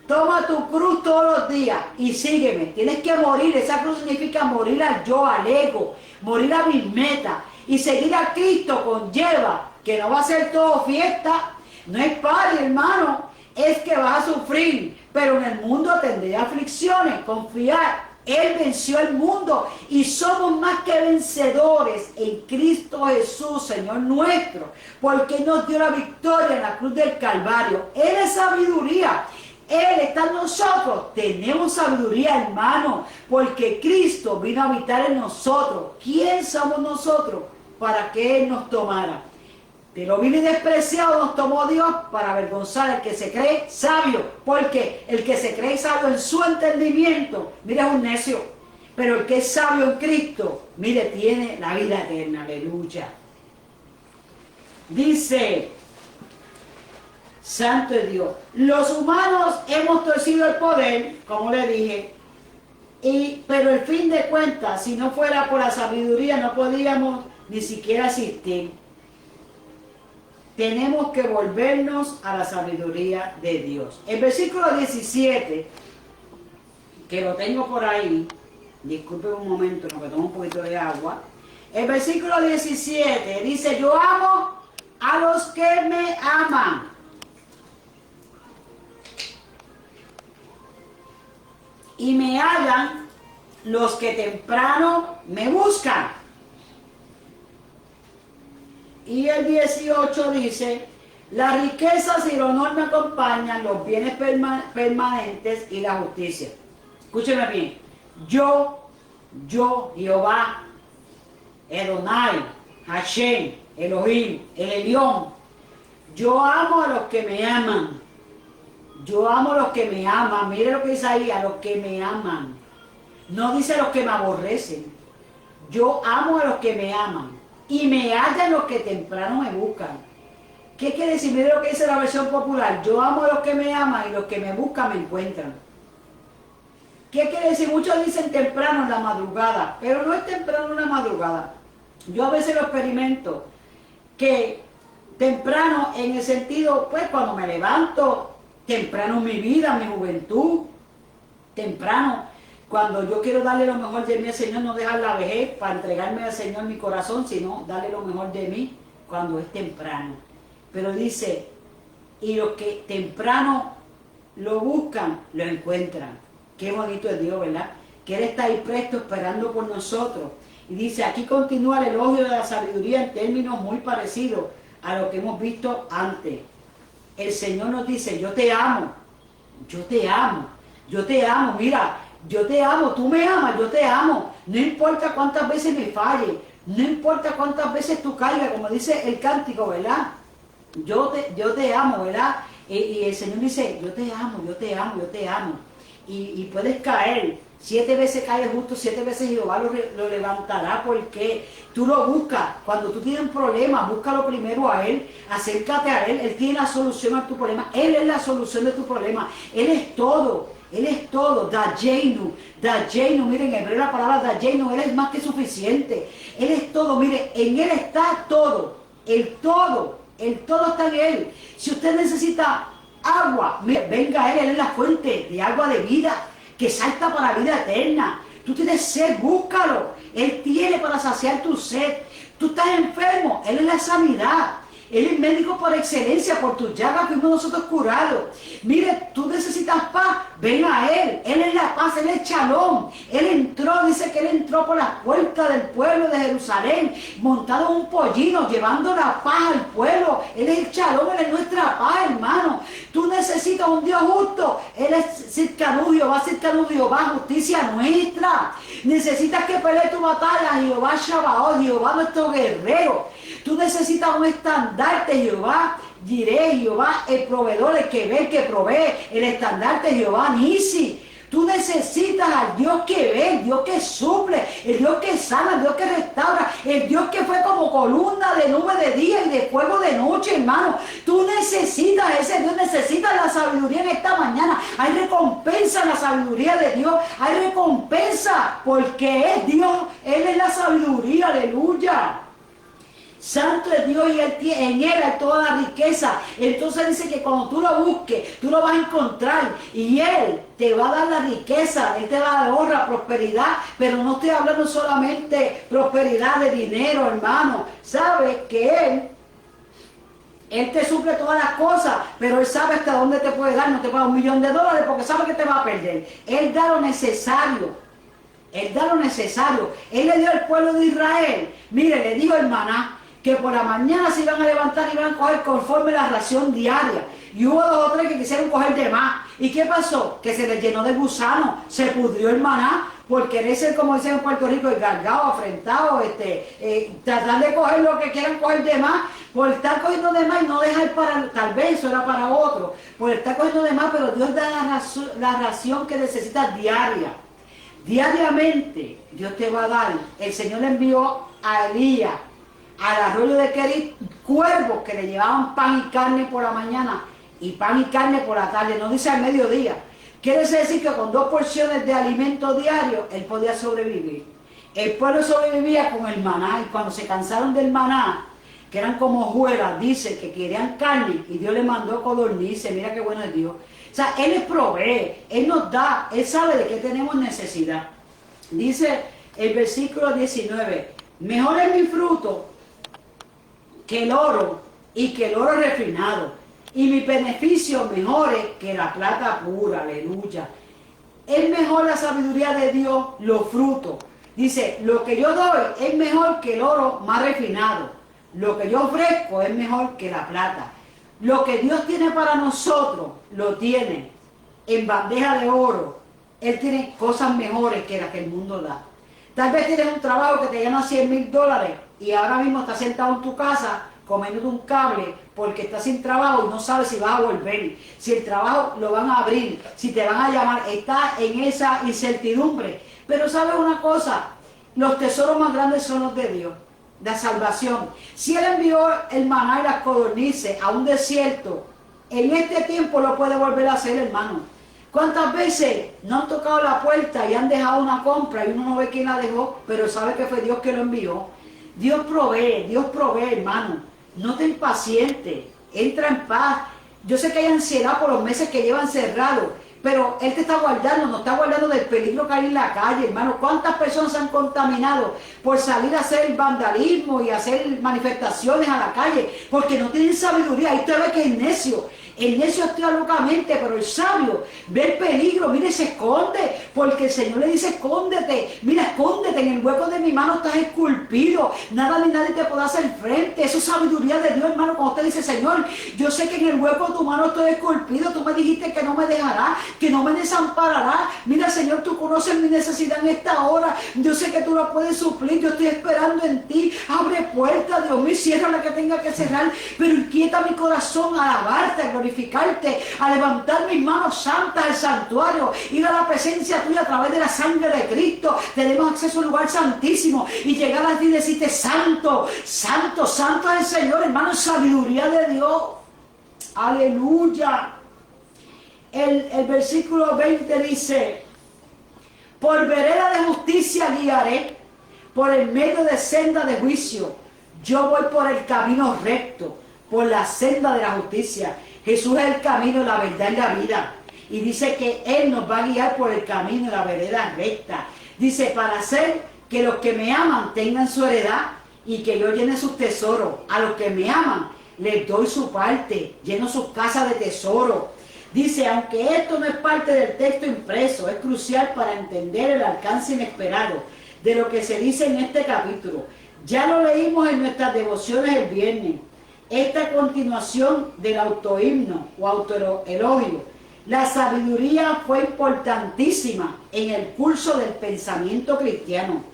Toma tu cruz todos los días y sígueme. Tienes que morir. Esa cruz significa morir al yo, al ego, morir a mis metas. Y seguir a Cristo conlleva que no va a ser todo fiesta, no es party, hermano. Es que vas a sufrir, pero en el mundo tendré aflicciones. Confiar. Él venció el mundo y somos más que vencedores en Cristo Jesús, Señor nuestro, porque Él nos dio la victoria en la cruz del Calvario. Él es sabiduría. Él está en nosotros. Tenemos sabiduría, hermano, porque Cristo vino a habitar en nosotros. ¿Quién somos nosotros para que Él nos tomara? De lo vil y despreciado nos tomó Dios para avergonzar al que se cree sabio, porque el que se cree sabio en su entendimiento, mire, es un necio, pero el que es sabio en Cristo, mire, tiene la vida eterna. Aleluya. Dice, santo es Dios, los humanos hemos torcido el poder, como le dije, pero el fin de cuentas, si no fuera por la sabiduría, no podríamos ni siquiera existir. Tenemos que volvernos a la sabiduría de Dios. El versículo 17, que lo tengo por ahí, disculpen un momento, me tomo un poquito de agua. El versículo 17 dice, yo amo a los que me aman. Y me hallan los que temprano me buscan. Y el 18 dice, las riquezas y el honor me acompañan, los bienes permanentes y la justicia. Escúcheme bien. Yo, Jehová, Adonai, Hashem, Elohim, el Elión. Yo amo a los que me aman. Yo amo a los que me aman. Mire lo que dice ahí, a los que me aman. No dice a los que me aborrecen. Yo amo a los que me aman. Y me hallan los que temprano me buscan. ¿Qué quiere decir? Mire lo que dice la versión popular. Yo amo a los que me aman y los que me buscan me encuentran. ¿Qué quiere decir? Muchos dicen temprano en la madrugada, pero no es temprano en la madrugada. Yo a veces lo experimento, que temprano en el sentido, pues cuando me levanto, temprano en mi vida, en mi juventud, temprano. Cuando yo quiero darle lo mejor de mí al Señor, no dejar la vejez para entregarme al Señor mi corazón, sino darle lo mejor de mí cuando es temprano. Pero dice, y los que temprano lo buscan, lo encuentran. Qué bonito es Dios, ¿verdad? Que Él está ahí presto esperando por nosotros. Y dice, aquí continúa el elogio de la sabiduría en términos muy parecidos a lo que hemos visto antes. El Señor nos dice, yo te amo, yo te amo, yo te amo, mira, yo te amo, tú me amas, yo te amo. No importa cuántas veces me falle, no importa cuántas veces tú caigas, como dice el cántico, ¿verdad? Yo te amo, ¿verdad? Y el Señor dice, yo te amo, yo te amo, yo te amo. Y puedes caer, 7 veces cae justo, 7 veces Jehová lo levantará, porque tú lo buscas. Cuando tú tienes un problema, búscalo primero a Él, acércate a Él tiene la solución a tu problema, Él es la solución de tu problema, Él es todo. Él es todo, Dayenu, miren, en hebreo la palabra Dayenu, Él es más que suficiente. Él es todo, mire, en Él está todo, el todo está en Él. Si usted necesita agua, mire, venga a Él es la fuente de agua de vida, que salta para la vida eterna. Tú tienes sed, búscalo. Él tiene para saciar tu sed. Tú estás enfermo, Él es la sanidad. Él es médico por excelencia, por tus llagas fuimos nosotros curados. Mire, tú necesitas paz, ven a Él. Él es la paz, Él es Shalom. Él entró, dice que Él entró por las puertas del pueblo de Jerusalén, montado en un pollino, llevando la paz al pueblo. Él es el Shalom, Él es nuestra paz, hermano. Tú necesitas un Dios justo. Él es Circanu, Jehová, justicia nuestra. Necesitas que pelee tu batalla, Jehová Shabaoth, Jehová nuestro guerrero. Tú necesitas un estandarte, Jehová, diré, Jehová, el proveedor, el que ve, el que provee, el estandarte, Jehová Nisi. Tú necesitas al Dios que ve, el Dios que suple, el Dios que sana, el Dios que restaura, el Dios que fue como columna de nube de día y de fuego de noche, hermano. Tú necesitas ese Dios, necesitas la sabiduría en esta mañana. Hay recompensa en la sabiduría de Dios, hay recompensa porque es Dios, Él es la sabiduría, aleluya. Santo es Dios y en Él hay toda la riqueza. Entonces dice que cuando tú lo busques, tú lo vas a encontrar. Y Él te va a dar la riqueza, Él te va a dar honra, prosperidad. Pero no estoy hablando solamente prosperidad de dinero, hermano. Sabes que Él te suple todas las cosas, pero Él sabe hasta dónde te puede dar. No te puede dar $1.000.000 porque sabe que te va a perder. Él da lo necesario. Él da lo necesario. Él le dio al pueblo de Israel. Mire, le dijo el maná que por la mañana se iban a levantar y iban a coger conforme la ración diaria. Y hubo 2 o 3 que quisieron coger de más. ¿Y qué pasó? Que se les llenó de gusano, se pudrió el maná, por querer ser, como dicen en Puerto Rico, encargado, afrentado, tratar de coger lo que quieran coger de más, por estar cogiendo de más y no dejar para, tal vez eso era para otro, por estar cogiendo de más, pero Dios da la ración que necesitas diaria. Diariamente Dios te va a dar. El Señor le envió a Elías al arroyo de Querit cuervos que le llevaban pan y carne por la mañana y pan y carne por la tarde, no dice al mediodía. Quiere decir que con 2 porciones de alimento diario él podía sobrevivir. El pueblo sobrevivía con el maná, y cuando se cansaron del maná, que eran como hojuelas, dice que querían carne y Dios le mandó codornices. Mira qué bueno es Dios. O sea, Él les provee, Él nos da, Él sabe de qué tenemos necesidad. Dice el versículo 19, mejor es mi fruto que el oro y que el oro refinado, y mis beneficios mejores que la plata pura, aleluya. Es mejor la sabiduría de Dios, los frutos. Dice, lo que yo doy es mejor que el oro más refinado. Lo que yo ofrezco es mejor que la plata. Lo que Dios tiene para nosotros, lo tiene en bandeja de oro. Él tiene cosas mejores que las que el mundo da. Tal vez tienes un trabajo que te gana $100.000 y ahora mismo estás sentado en tu casa comiéndote un cable porque estás sin trabajo y no sabes si vas a volver, si el trabajo lo van a abrir, si te van a llamar. Estás en esa incertidumbre. Pero ¿sabes una cosa? Los tesoros más grandes son los de Dios. La salvación. Si Él envió el maná y las codornices a un desierto, en este tiempo lo puede volver a hacer, hermano. ¿Cuántas veces no han tocado la puerta y han dejado una compra y uno no ve quién la dejó, pero sabe que fue Dios que lo envió? Dios provee, hermano. No te impacientes, entra en paz. Yo sé que hay ansiedad por los meses que llevan cerrados, pero Él te está guardando, nos está guardando del peligro que hay en la calle, hermano. ¿Cuántas personas se han contaminado por salir a hacer vandalismo y hacer manifestaciones a la calle? Porque no tienen sabiduría. Ahí usted ve que es necio. El necio actúa locamente, pero el sabio ve el peligro, mire, se esconde, porque el Señor le dice, escóndete, mira, escóndete, en el hueco de mi mano estás esculpido, nada ni nadie te podrá hacer frente. Eso es sabiduría de Dios, hermano. Cuando usted dice, Señor, yo sé que en el hueco de tu mano estoy esculpido, tú me dijiste que no me dejarás, que no me desampararás. Mira, Señor, tú conoces mi necesidad en esta hora, yo sé que tú la puedes suplir, yo estoy esperando en ti. Abre puertas, Dios mío, cierra la que tenga que cerrar, pero inquieta mi corazón a alabarte, a glorificarte, a levantar mis manos santas al santuario, ir a la presencia tuya a través de la sangre de Cristo. Tenemos acceso al lugar santísimo y llegar a ti y decirte, santo, santo, santo es el Señor, hermano, sabiduría de Dios. Aleluya. El versículo 20 dice, por vereda de justicia guiaré, por el medio de senda de juicio. Yo voy por el camino recto, por la senda de la justicia. Jesús es el camino, la verdad y la vida. Y dice que Él nos va a guiar por el camino y la vereda recta. Dice, para hacer que los que me aman tengan su heredad y que yo llene sus tesoros. A los que me aman les doy su parte, lleno sus casas de tesoro. Dice, aunque esto no es parte del texto impreso, es crucial para entender el alcance inesperado de lo que se dice en este capítulo. Ya lo leímos en nuestras devociones el viernes. Esta continuación del autohimno o autoelogio. La sabiduría fue importantísima en el curso del pensamiento cristiano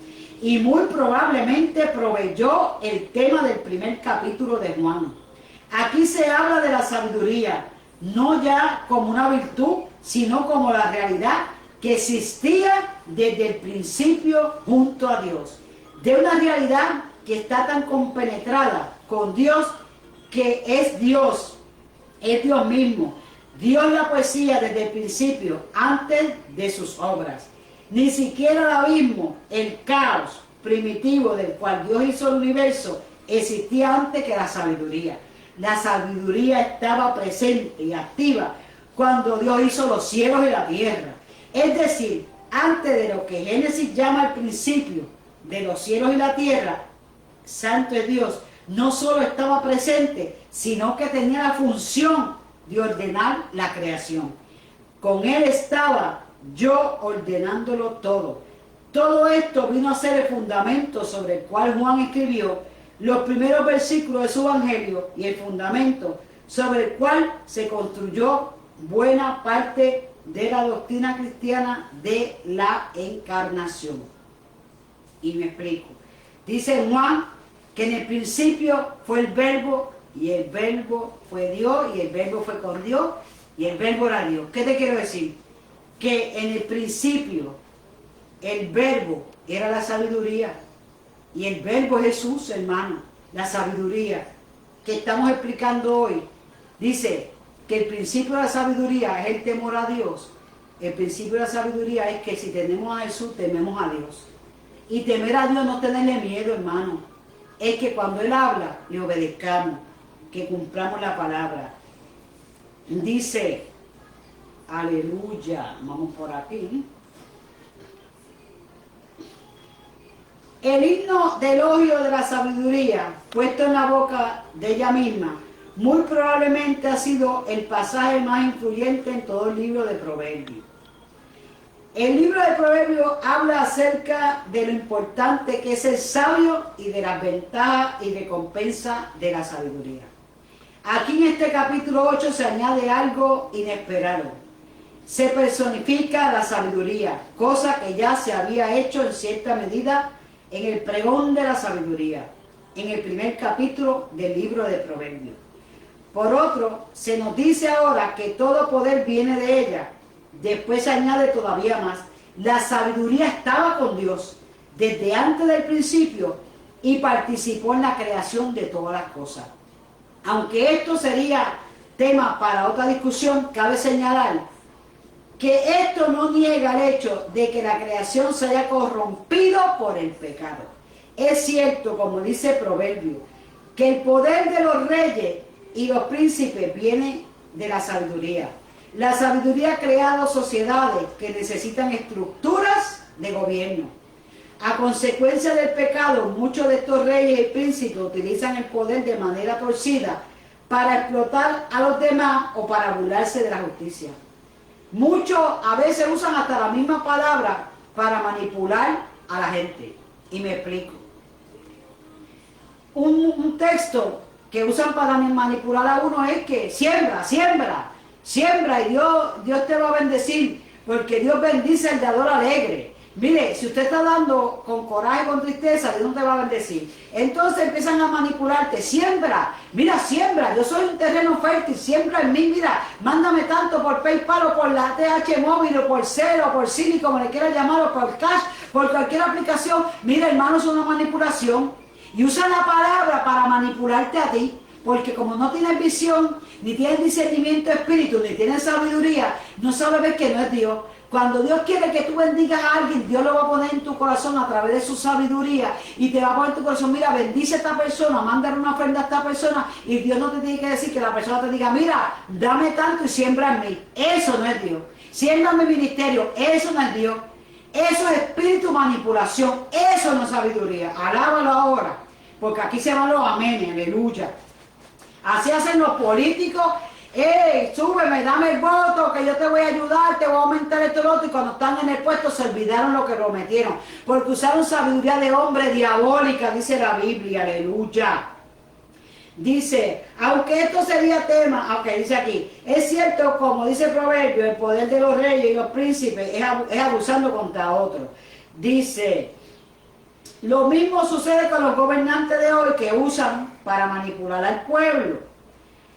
y muy probablemente proveyó el tema del primer capítulo de Juan. Aquí se habla de la sabiduría, no ya como una virtud, sino como la realidad que existía desde el principio junto a Dios, de una realidad que está tan compenetrada con Dios, que es Dios mismo. Dios la poesía desde el principio, antes de sus obras. Ni siquiera el abismo, el caos primitivo del cual Dios hizo el universo, existía antes que la sabiduría. La sabiduría estaba presente y activa cuando Dios hizo los cielos y la tierra. Es decir, antes de lo que Génesis llama el principio de los cielos y la tierra, santo es Dios, no solo estaba presente, sino que tenía la función de ordenar la creación. Con Él estaba yo ordenándolo todo. Todo esto vino a ser el fundamento sobre el cual Juan escribió los primeros versículos de su evangelio y el fundamento sobre el cual se construyó buena parte de la doctrina cristiana de la encarnación. Y me explico. Dice Juan que en el principio fue el verbo, y el verbo fue Dios, y el verbo fue con Dios, y el verbo era Dios. ¿Qué te quiero decir? Que en el principio el verbo era la sabiduría, y el verbo es Jesús, hermano. La sabiduría que estamos explicando hoy dice que el principio de la sabiduría es el temor a Dios. El principio de la sabiduría es que si tenemos a Jesús, tememos a Dios. Y temer a Dios no es tenerle miedo, hermano. Es que cuando Él habla, le obedezcamos, que cumplamos la palabra. Dice, aleluya, vamos por aquí. El himno de elogio de la sabiduría, puesto en la boca de ella misma, muy probablemente ha sido el pasaje más influyente en todo el libro de Proverbios. El libro de Proverbios habla acerca de lo importante que es el sabio y de las ventajas y recompensas de la sabiduría. Aquí en este capítulo 8 se añade algo inesperado. Se personifica la sabiduría, cosa que ya se había hecho en cierta medida en el pregón de la sabiduría, en el primer capítulo del libro de Proverbios. Por otro, se nos dice ahora que todo poder viene de ella. Después se añade todavía más. La sabiduría estaba con Dios desde antes del principio y participó en la creación de todas las cosas. Aunque esto sería tema para otra discusión, cabe señalar que esto no niega el hecho de que la creación se haya corrompido por el pecado. Es cierto, como dice Proverbio, que el poder de los reyes y los príncipes viene de la sabiduría. La sabiduría ha creado sociedades que necesitan estructuras de gobierno. A consecuencia del pecado, muchos de estos reyes y príncipes utilizan el poder de manera torcida para explotar a los demás o para burlarse de la justicia. Muchos a veces usan hasta la misma palabra para manipular a la gente. Y me explico. Un texto que usan para manipular a uno es que siembra, siembra, siembra y Dios te va a bendecir, porque Dios bendice al dador alegre. Mire, si usted está dando con coraje, con tristeza, Dios no te va a bendecir. Entonces empiezan a manipularte. Siembra, mira, siembra. Yo soy un terreno fértil, siembra en mí. Mira, mándame tanto por PayPal o por la ATH móvil o por Cero o por Siri, como le quieras llamar, o por Cash, por cualquier aplicación. Mira, hermano, es una manipulación. Y usa la palabra para manipularte a ti. Porque como no tienes visión, ni tienes discernimiento de espíritu, ni tienes sabiduría, no sabes ver que no es Dios. Cuando Dios quiere que tú bendigas a alguien, Dios lo va a poner en tu corazón a través de su sabiduría y te va a poner en tu corazón, mira, bendice a esta persona, mándale una ofrenda a esta persona, y Dios no te tiene que decir que la persona te diga, mira, dame tanto y siembra en mí. Eso no es Dios. Siembra en mi ministerio, eso no es Dios. Eso es espíritu manipulación, eso no es sabiduría. Alábalo ahora, porque aquí se van los amenes, aleluya. Así hacen los políticos. Súbeme, dame el voto, que yo te voy a ayudar, te voy a aumentar esto y lo otro, y cuando están en el puesto se olvidaron lo que prometieron, porque usaron sabiduría de hombre diabólica, dice la Biblia, aleluya. Dice, aunque esto sería tema, dice aquí, es cierto, como dice el Proverbio, el poder de los reyes y los príncipes es abusando contra otros. Dice, lo mismo sucede con los gobernantes de hoy que usan para manipular al pueblo.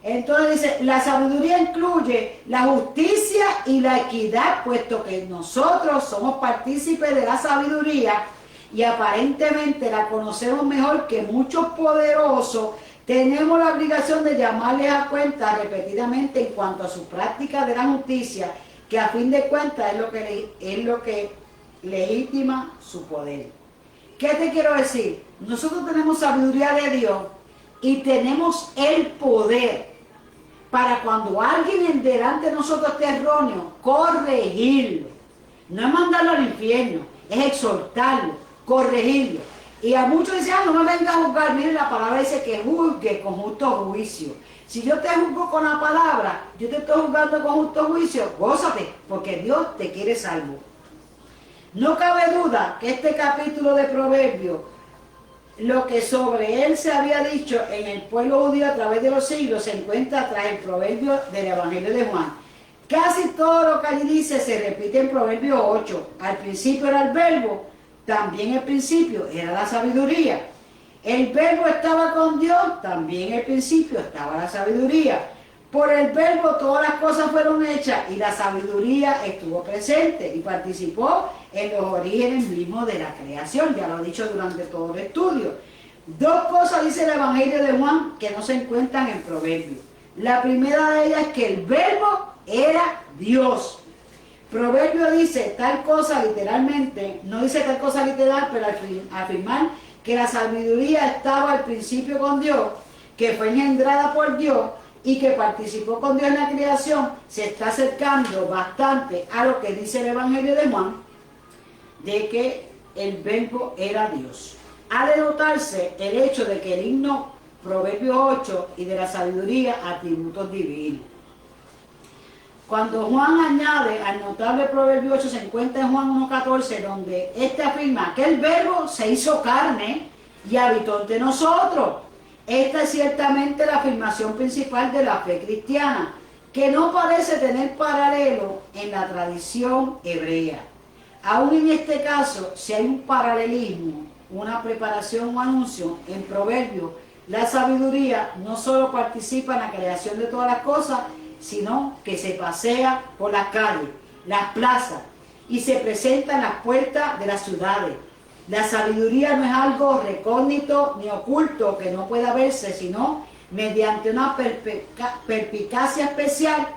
Entonces dice, la sabiduría incluye la justicia y la equidad, puesto que nosotros somos partícipes de la sabiduría y aparentemente la conocemos mejor que muchos poderosos. Tenemos la obligación de llamarles a cuenta repetidamente en cuanto a su práctica de la justicia, que a fin de cuentas es lo que legitima su poder. ¿Qué te quiero decir? Nosotros tenemos sabiduría de Dios y tenemos el poder para cuando alguien delante de nosotros esté erróneo, corregirlo. No es mandarlo al infierno, es exhortarlo, corregirlo. Y a muchos dicen, no me venga a juzgar. Miren, la palabra dice que juzgue con justo juicio. Si yo te juzgo con la palabra, yo te estoy juzgando con justo juicio, gózate, porque Dios te quiere salvo. No cabe duda que este capítulo de Proverbios, lo que sobre él se había dicho en el pueblo judío a través de los siglos, se encuentra tras el proverbio del Evangelio de Juan. Casi todo lo que allí dice se repite en Proverbios 8. Al principio era el verbo, también el principio era la sabiduría. El verbo estaba con Dios, también el principio estaba la sabiduría. Por el verbo todas las cosas fueron hechas y la sabiduría estuvo presente y participó en los orígenes mismos de la creación. Ya lo he dicho durante todo el estudio. Dos cosas dice el Evangelio de Juan que no se encuentran en Proverbios. La primera de ellas es que el verbo era Dios. Proverbio dice tal cosa literalmente, no dice tal cosa literal, pero al afirmar que la sabiduría estaba al principio con Dios, que fue engendrada por Dios y que participó con Dios en la creación, se está acercando bastante a lo que dice el Evangelio de Juan, de que el verbo era Dios. Ha de notarse el hecho de que el himno Proverbios 8 y de la sabiduría atributos divinos. Cuando Juan añade al notable Proverbio 8, se encuentra en Juan 1.14, donde este afirma que el verbo se hizo carne y habitó entre nosotros. Esta es ciertamente la afirmación principal de la fe cristiana, que no parece tener paralelo en la tradición hebrea. Aún en este caso, si hay un paralelismo, una preparación o anuncio en Proverbios, la sabiduría no solo participa en la creación de todas las cosas, sino que se pasea por las calles, las plazas y se presenta en las puertas de las ciudades. La sabiduría no es algo recógnito ni oculto que no pueda verse, sino mediante una perspicacia especial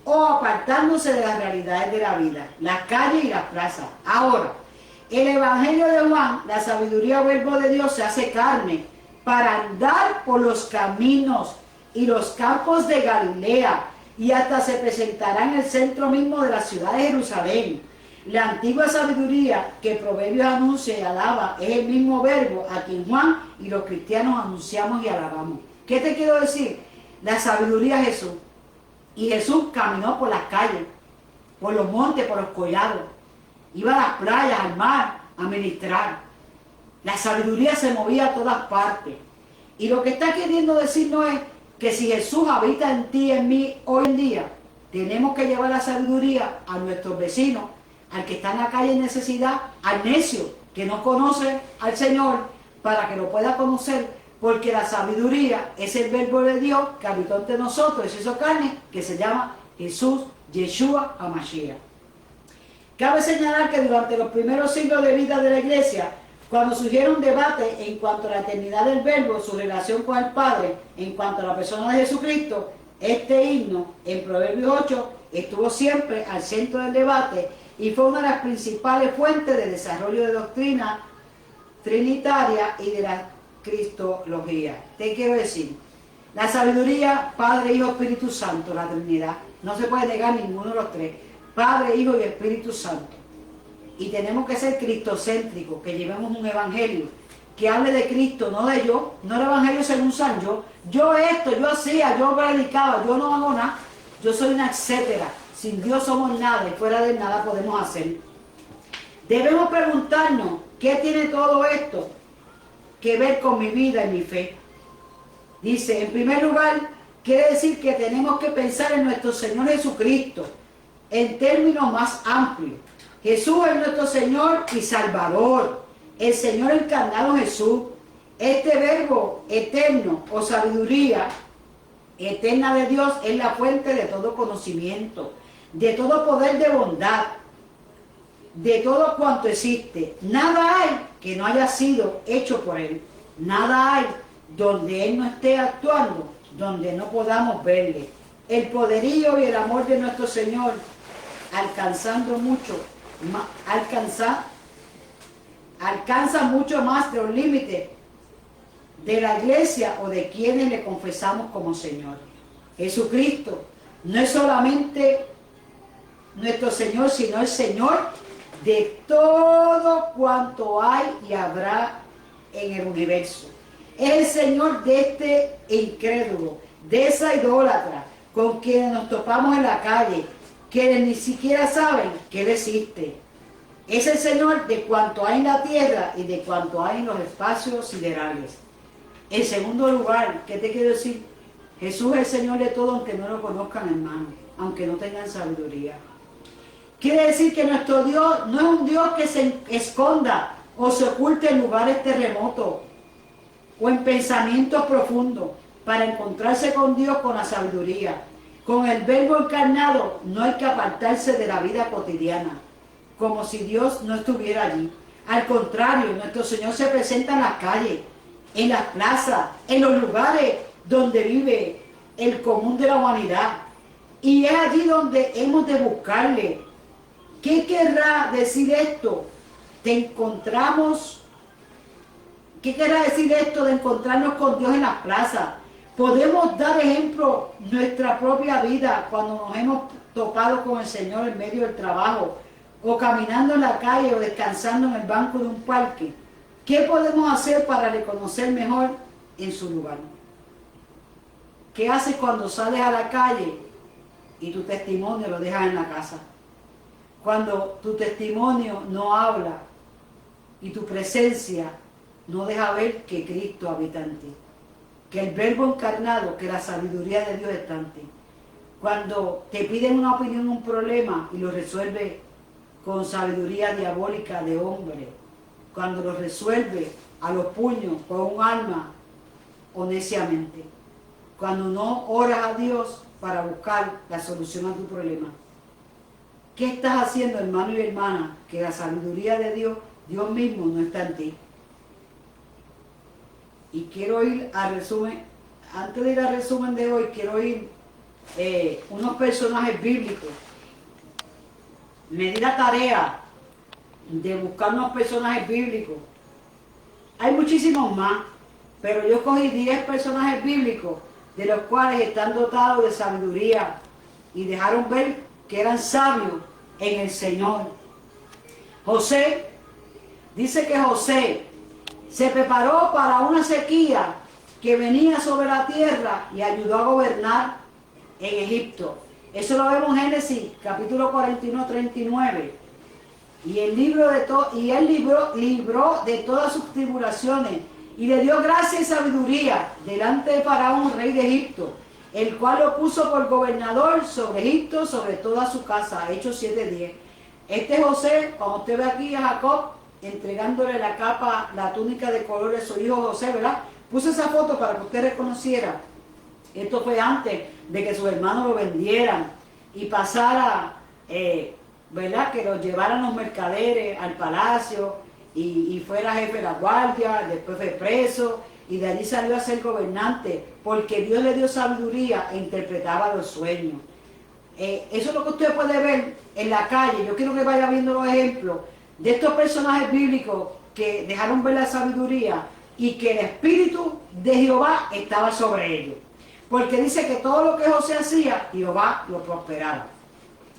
o apartándose de las realidades de la vida, las calles y las plazas. Ahora, el Evangelio de Juan, la sabiduría o verbo de Dios se hace carne para andar por los caminos y los campos de Galilea, y hasta se presentará en el centro mismo de la ciudad de Jerusalén. La antigua sabiduría que Proverbios anuncia y alaba es el mismo verbo a quien Juan y los cristianos anunciamos y alabamos. ¿Qué te quiero decir? La sabiduría es Jesús. Y Jesús caminó por las calles, por los montes, por los collados. Iba a las playas, al mar, a ministrar. La sabiduría se movía a todas partes. Y lo que está queriendo decirnos es que si Jesús habita en ti y en mí hoy en día, tenemos que llevar la sabiduría a nuestros vecinos, al que está en la calle en necesidad, al necio que no conoce al Señor, para que lo pueda conocer, porque la sabiduría es el verbo de Dios que habitó entre nosotros y se hizo carne, que se llama Jesús, Yeshua HaMashiach. Cabe señalar que durante los primeros siglos de vida de la iglesia, cuando surgieron debates en cuanto a la eternidad del verbo, su relación con el Padre, en cuanto a la persona de Jesucristo, este himno en Proverbios 8 estuvo siempre al centro del debate y fue una de las principales fuentes de desarrollo de doctrina trinitaria y de la cristología. Te quiero decir, la sabiduría, Padre, Hijo, Espíritu Santo, la Trinidad, no se puede negar ninguno de los tres, Padre, Hijo y Espíritu Santo. Y tenemos que ser cristocéntricos, que llevemos un evangelio que hable de Cristo, no de yo, no el evangelio según San yo esto, yo hacía, yo predicaba, yo no hago nada, yo soy una etcétera. Sin Dios somos nada y fuera de nada podemos hacer. Debemos preguntarnos, ¿qué tiene todo esto que ver con mi vida y mi fe? Dice, en primer lugar, quiere decir que tenemos que pensar en nuestro Señor Jesucristo en términos más amplios. Jesús es nuestro Señor y Salvador, el Señor encarnado Jesús. Este verbo eterno o sabiduría eterna de Dios es la fuente de todo conocimiento, de todo poder de bondad, de todo cuanto existe. Nada hay que no haya sido hecho por Él. Nada hay donde Él no esté actuando, donde no podamos verle. El poderío y el amor de nuestro Señor, alcanzando mucho, alcanza mucho más de los límites de la iglesia o de quienes le confesamos como Señor. Jesucristo no es solamente nuestro Señor, sino el Señor de todo cuanto hay y habrá en el universo. Es el Señor de este incrédulo, de esa idólatra con quienes nos topamos en la calle, que ni siquiera saben que Él existe. Es el Señor de cuanto hay en la tierra y de cuanto hay en los espacios siderales. En segundo lugar, ¿qué te quiero decir? Jesús es el Señor de todo, aunque no lo conozcan, hermano, aunque no tengan sabiduría. Quiere decir que nuestro Dios no es un Dios que se esconda o se oculte en lugares terremotos o en pensamientos profundos para encontrarse con Dios con la sabiduría. Con el Verbo encarnado no hay que apartarse de la vida cotidiana, como si Dios no estuviera allí. Al contrario, nuestro Señor se presenta en las calles, en las plazas, en los lugares donde vive el común de la humanidad. Y es allí donde hemos de buscarle. ¿Qué querrá decir esto? ¿Qué querrá decir esto de encontrarnos con Dios en las plazas? Podemos dar ejemplo nuestra propia vida cuando nos hemos topado con el Señor en medio del trabajo, o caminando en la calle, o descansando en el banco de un parque. ¿Qué podemos hacer para reconocer mejor en su lugar? ¿Qué haces cuando sales a la calle y tu testimonio lo dejas en la casa? Cuando tu testimonio no habla y tu presencia no deja ver que Cristo habita en ti, que el Verbo encarnado, que la sabiduría de Dios está en ti. Cuando te piden una opinión, un problema y lo resuelves con sabiduría diabólica de hombre, cuando lo resuelve a los puños con un alma o neciamente, cuando no oras a Dios para buscar la solución a tu problema. ¿Qué estás haciendo, hermano y hermana? Que la sabiduría de Dios, Dios mismo, no está en ti. Y quiero ir al resumen, antes de ir al resumen de hoy, quiero ir unos personajes bíblicos. Me di la tarea de buscar unos personajes bíblicos. Hay muchísimos más, pero yo cogí 10 personajes bíblicos, de los cuales están dotados de sabiduría y dejaron ver que eran sabios en el Señor. José, dice que José se preparó para una sequía que venía sobre la tierra y ayudó a gobernar en Egipto. Eso lo vemos en Génesis, capítulo 41, 39. Y él libró de todas sus tribulaciones y le dio gracia y sabiduría delante de Faraón, rey de Egipto, el cual lo puso por gobernador sobre Egipto, sobre toda su casa. Hechos 7:10. Este José, cuando usted ve aquí a Jacob entregándole la capa, la túnica de colores a su hijo José, ¿verdad? Puse esa foto para que usted reconociera. Esto fue antes de que sus hermanos lo vendieran y pasara, ¿verdad? Que lo llevaran los mercaderes al palacio y fuera jefe de la guardia, después fue preso y de allí salió a ser gobernante porque Dios le dio sabiduría e interpretaba los sueños. Eso es lo que usted puede ver en la calle. Yo quiero que vaya viendo los ejemplos de estos personajes bíblicos que dejaron ver la sabiduría y que el Espíritu de Jehová estaba sobre ellos. Porque dice que todo lo que José hacía, Jehová lo prosperaba.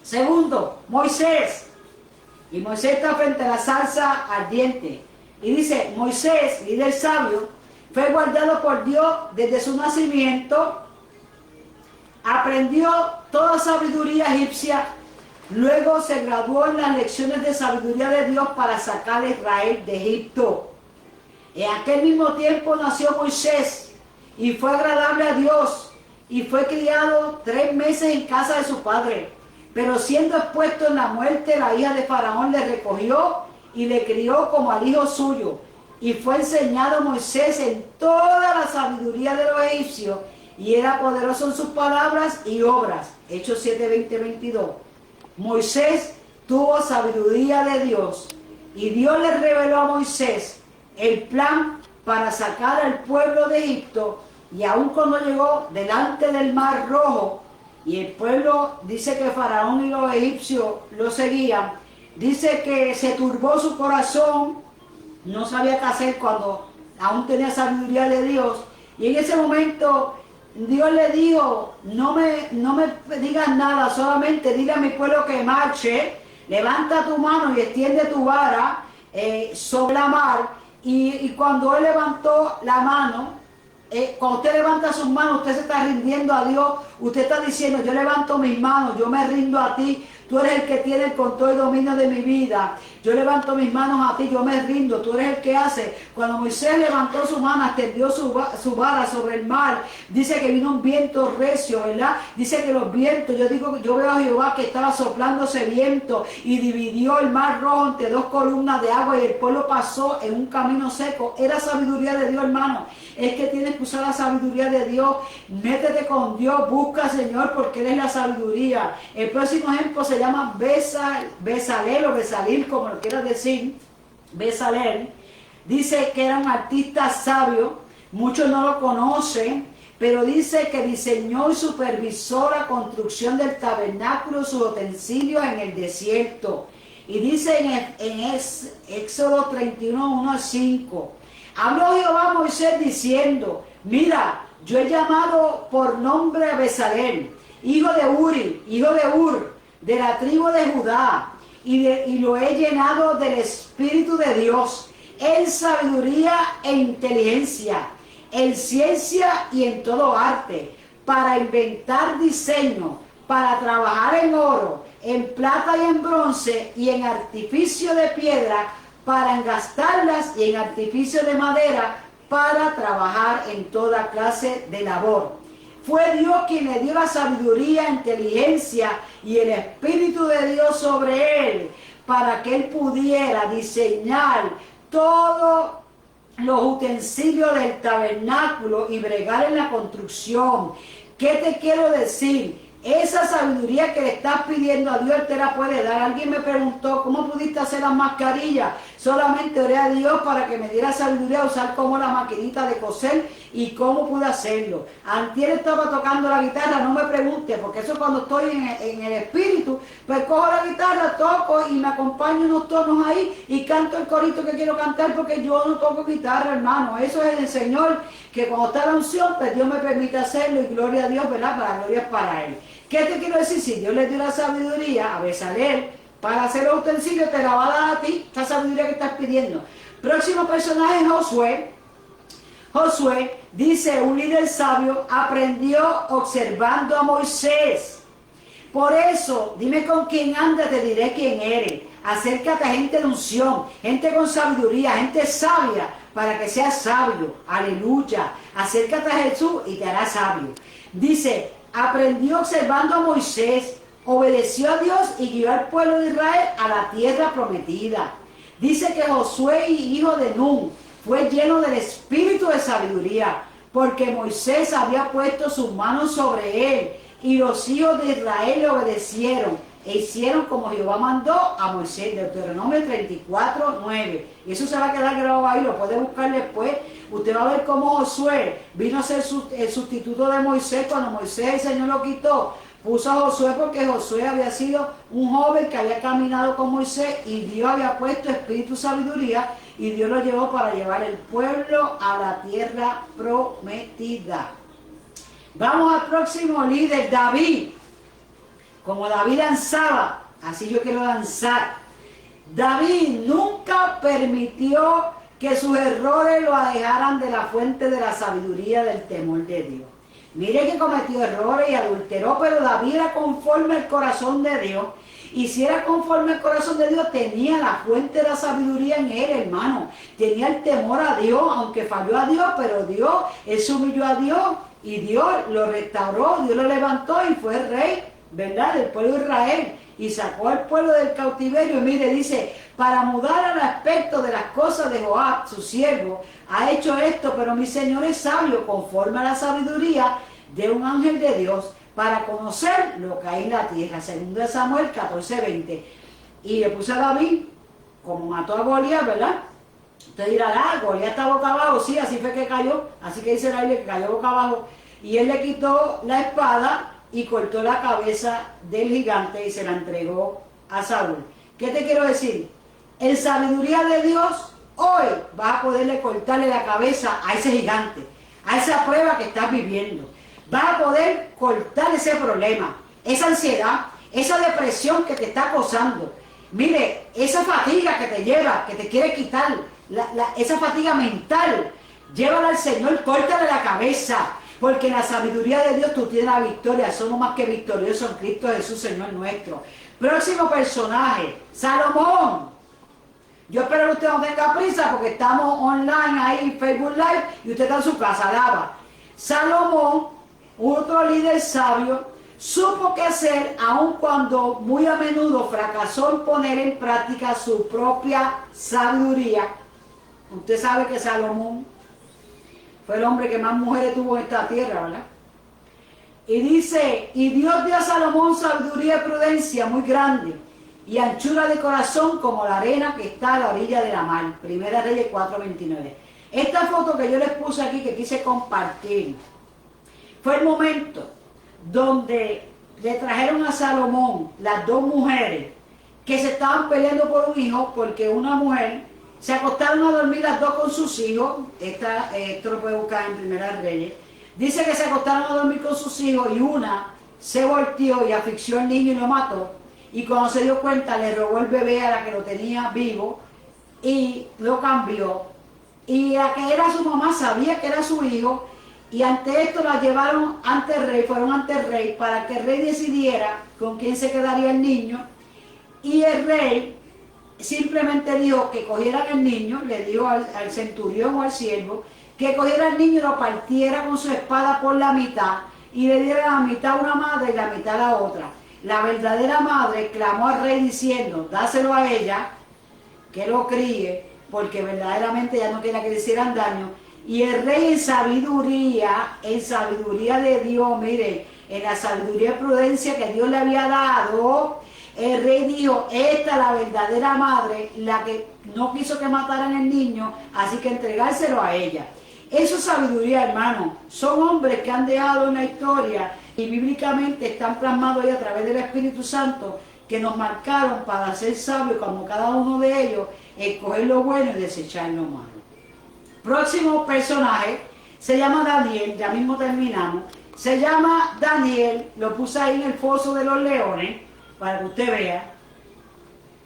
Segundo, Moisés. Y Moisés está frente a la zarza ardiente. Y dice, Moisés, líder sabio, fue guardado por Dios desde su nacimiento. Aprendió toda sabiduría egipcia. Luego se graduó en las lecciones de sabiduría de Dios para sacar a Israel de Egipto. En aquel mismo tiempo nació Moisés y fue agradable a Dios y fue criado 3 meses en casa de su padre. Pero siendo expuesto en la muerte, la hija de Faraón le recogió y le crió como al hijo suyo. Y fue enseñado Moisés en toda la sabiduría de los egipcios y era poderoso en sus palabras y obras. Hechos 7, 20, 22. Moisés tuvo sabiduría de Dios y Dios le reveló a Moisés el plan para sacar al pueblo de Egipto, y aun cuando llegó delante del Mar Rojo y el pueblo, dice que Faraón y los egipcios lo seguían, dice que se turbó su corazón, no sabía qué hacer cuando aún tenía sabiduría de Dios, y en ese momento Dios le dijo, no me digas nada, solamente dile a mi pueblo que marche, levanta tu mano y extiende tu vara sobre la mar. Y cuando él levantó la mano, cuando usted levanta sus manos, usted se está rindiendo a Dios, usted está diciendo, yo levanto mis manos, yo me rindo a ti, tú eres el que tiene el control y dominio de mi vida, yo levanto mis manos a ti, yo me rindo, tú eres el que hace. Cuando Moisés levantó su mano, extendió su vara sobre el mar, dice que vino un viento recio, ¿verdad? Dice que los vientos, yo veo a Jehová que estaba soplando ese viento y dividió el mar Rojo entre dos columnas de agua y el pueblo pasó en un camino seco. Era sabiduría de Dios, hermano. Es que tienes que usar la sabiduría de Dios. Métete con Dios, busca al Señor, porque Él es la sabiduría. El próximo ejemplo se llama Bezalel o Bezalil, como lo quieras decir. Bezalel dice que era un artista sabio, muchos no lo conocen, pero dice que diseñó y supervisó la construcción del tabernáculo y sus utensilios en el desierto. Y dice en Éxodo 31, 1 al 5. Habló Jehová a Moisés diciendo, mira, yo he llamado por nombre a Bezalel, hijo de Uri, hijo de Ur, de la tribu de Judá, y lo he llenado del Espíritu de Dios, en sabiduría e inteligencia, en ciencia y en todo arte, para inventar diseño, para trabajar en oro, en plata y en bronce, y en artificio de piedra, para engastarlas, y en artificio de madera, para trabajar en toda clase de labor. Fue Dios quien le dio la sabiduría, inteligencia y el Espíritu de Dios sobre él, para que él pudiera diseñar todos los utensilios del tabernáculo y bregar en la construcción. ¿Qué te quiero decir? Esa sabiduría que le estás pidiendo a Dios, Él te la puede dar. Alguien me preguntó, ¿cómo pudiste hacer las mascarillas? Solamente oré a Dios para que me diera sabiduría a usar como la maquinita de coser y cómo pude hacerlo. Antier estaba tocando la guitarra, no me pregunte, porque eso cuando estoy en el espíritu, pues cojo la guitarra, toco y me acompaño unos tonos ahí y canto el corito que quiero cantar, porque yo no toco guitarra, hermano. Eso es el Señor, que cuando está la unción, pues Dios me permite hacerlo, y gloria a Dios, ¿verdad? Para la gloria es para Él. ¿Qué te quiero decir? Si Dios le dio la sabiduría a Bezalel para hacer los utensilios, te la va a dar a ti, esta sabiduría que estás pidiendo. Próximo personaje es Josué. Josué, dice, un líder sabio, aprendió observando a Moisés. Por eso, dime con quién andas, te diré quién eres. Acércate a gente de unción, gente con sabiduría, gente sabia, para que seas sabio. Aleluya. Acércate a Jesús y te hará sabio. Dice, aprendió observando a Moisés, obedeció a Dios y guió al pueblo de Israel a la tierra prometida. Dice que Josué, hijo de Nun, fue lleno del espíritu de sabiduría, porque Moisés había puesto sus manos sobre él, y los hijos de Israel le obedecieron e hicieron como Jehová mandó a Moisés. Deuteronomio 34, 9. Y eso se va a quedar grabado ahí, lo puede buscar después. Usted va a ver cómo Josué vino a ser el sustituto de Moisés cuando Moisés el Señor lo quitó. Puso a Josué porque Josué había sido un joven que había caminado con Moisés, y Dios había puesto espíritu y sabiduría, y Dios lo llevó para llevar el pueblo a la tierra prometida. Vamos al próximo líder, David. Como David danzaba, así yo quiero danzar. David nunca permitió que sus errores lo alejaran de la fuente de la sabiduría del temor de Dios. Mire que cometió errores y adulteró, pero David era conforme al corazón de Dios. Y si era conforme al corazón de Dios, tenía la fuente de la sabiduría en él, hermano. Tenía el temor a Dios, aunque falló a Dios, pero Dios, él se humilló a Dios y Dios lo restauró, Dios lo levantó y fue rey, ¿verdad?, del pueblo de Israel. Y sacó al pueblo del cautiverio. Y mire, dice, para mudar al aspecto de las cosas de Joab, su siervo, ha hecho esto, pero mi Señor es sabio, conforme a la sabiduría de un ángel de Dios para conocer lo que hay en la tierra. 2 Samuel 14:20. Y le puso a David, como mató a Goliat, ¿verdad? Usted dirá, Goliat está boca abajo. Sí, así fue que cayó. Así que dice la Biblia que cayó boca abajo. Y él le quitó la espada y cortó la cabeza del gigante y se la entregó a Saúl. ¿Qué te quiero decir? En sabiduría de Dios, hoy vas a poderle cortarle la cabeza a ese gigante, a esa prueba que estás viviendo. Vas a poder cortar ese problema, esa ansiedad, esa depresión que te está acosando. Mire, esa fatiga que te lleva, que te quiere quitar, esa fatiga mental, llévala al Señor, córtale la cabeza. Porque en la sabiduría de Dios tú tienes la victoria. Somos más que victoriosos en Cristo Jesús, Señor nuestro. Próximo personaje, Salomón. Yo espero que usted no tenga prisa porque estamos online ahí, Facebook Live, y usted está en su casa, alaba. Salomón, otro líder sabio, supo qué hacer aun cuando muy a menudo fracasó en poner en práctica su propia sabiduría. Usted sabe que Salomón fue el hombre que más mujeres tuvo en esta tierra, ¿verdad? Y dice, y Dios dio a Salomón sabiduría y prudencia muy grande, y anchura de corazón como la arena que está a la orilla de la mar. Primera Reyes 4:29. Esta foto que yo les puse aquí, que quise compartir, fue el momento donde le trajeron a Salomón las dos mujeres que se estaban peleando por un hijo, porque una mujer se acostaron a dormir las dos con sus hijos. Esto lo puede buscar en Primera Reyes. Dice que se acostaron a dormir con sus hijos y una se volteó y asfixió al niño y lo mató. Y cuando se dio cuenta le robó el bebé a la que lo tenía vivo y lo cambió. Y la que era su mamá sabía que era su hijo, y ante esto la llevaron ante el rey, fueron ante el rey para que el rey decidiera con quién se quedaría el niño. Y el rey simplemente dijo que cogieran el niño, le dijo al centurión o al siervo, que cogiera el niño y lo partiera con su espada por la mitad y le diera la mitad a una madre y la mitad a la otra. La verdadera madre clamó al rey diciendo, dáselo a ella, que lo críe, porque verdaderamente ya no quería que le hicieran daño. Y el rey en sabiduría de Dios, mire, en la sabiduría y prudencia que Dios le había dado, el rey dijo, esta es la verdadera madre, la que no quiso que mataran al niño, así que entregárselo a ella. Eso es sabiduría, hermano. Son hombres que han dejado una historia y bíblicamente están plasmados ahí a través del Espíritu Santo, que nos marcaron para ser sabios, como cada uno de ellos, escoger lo bueno y desechar lo malo. Próximo personaje se llama Daniel, ya mismo terminamos. Se llama Daniel, lo puse ahí en el foso de los leones, para que usted vea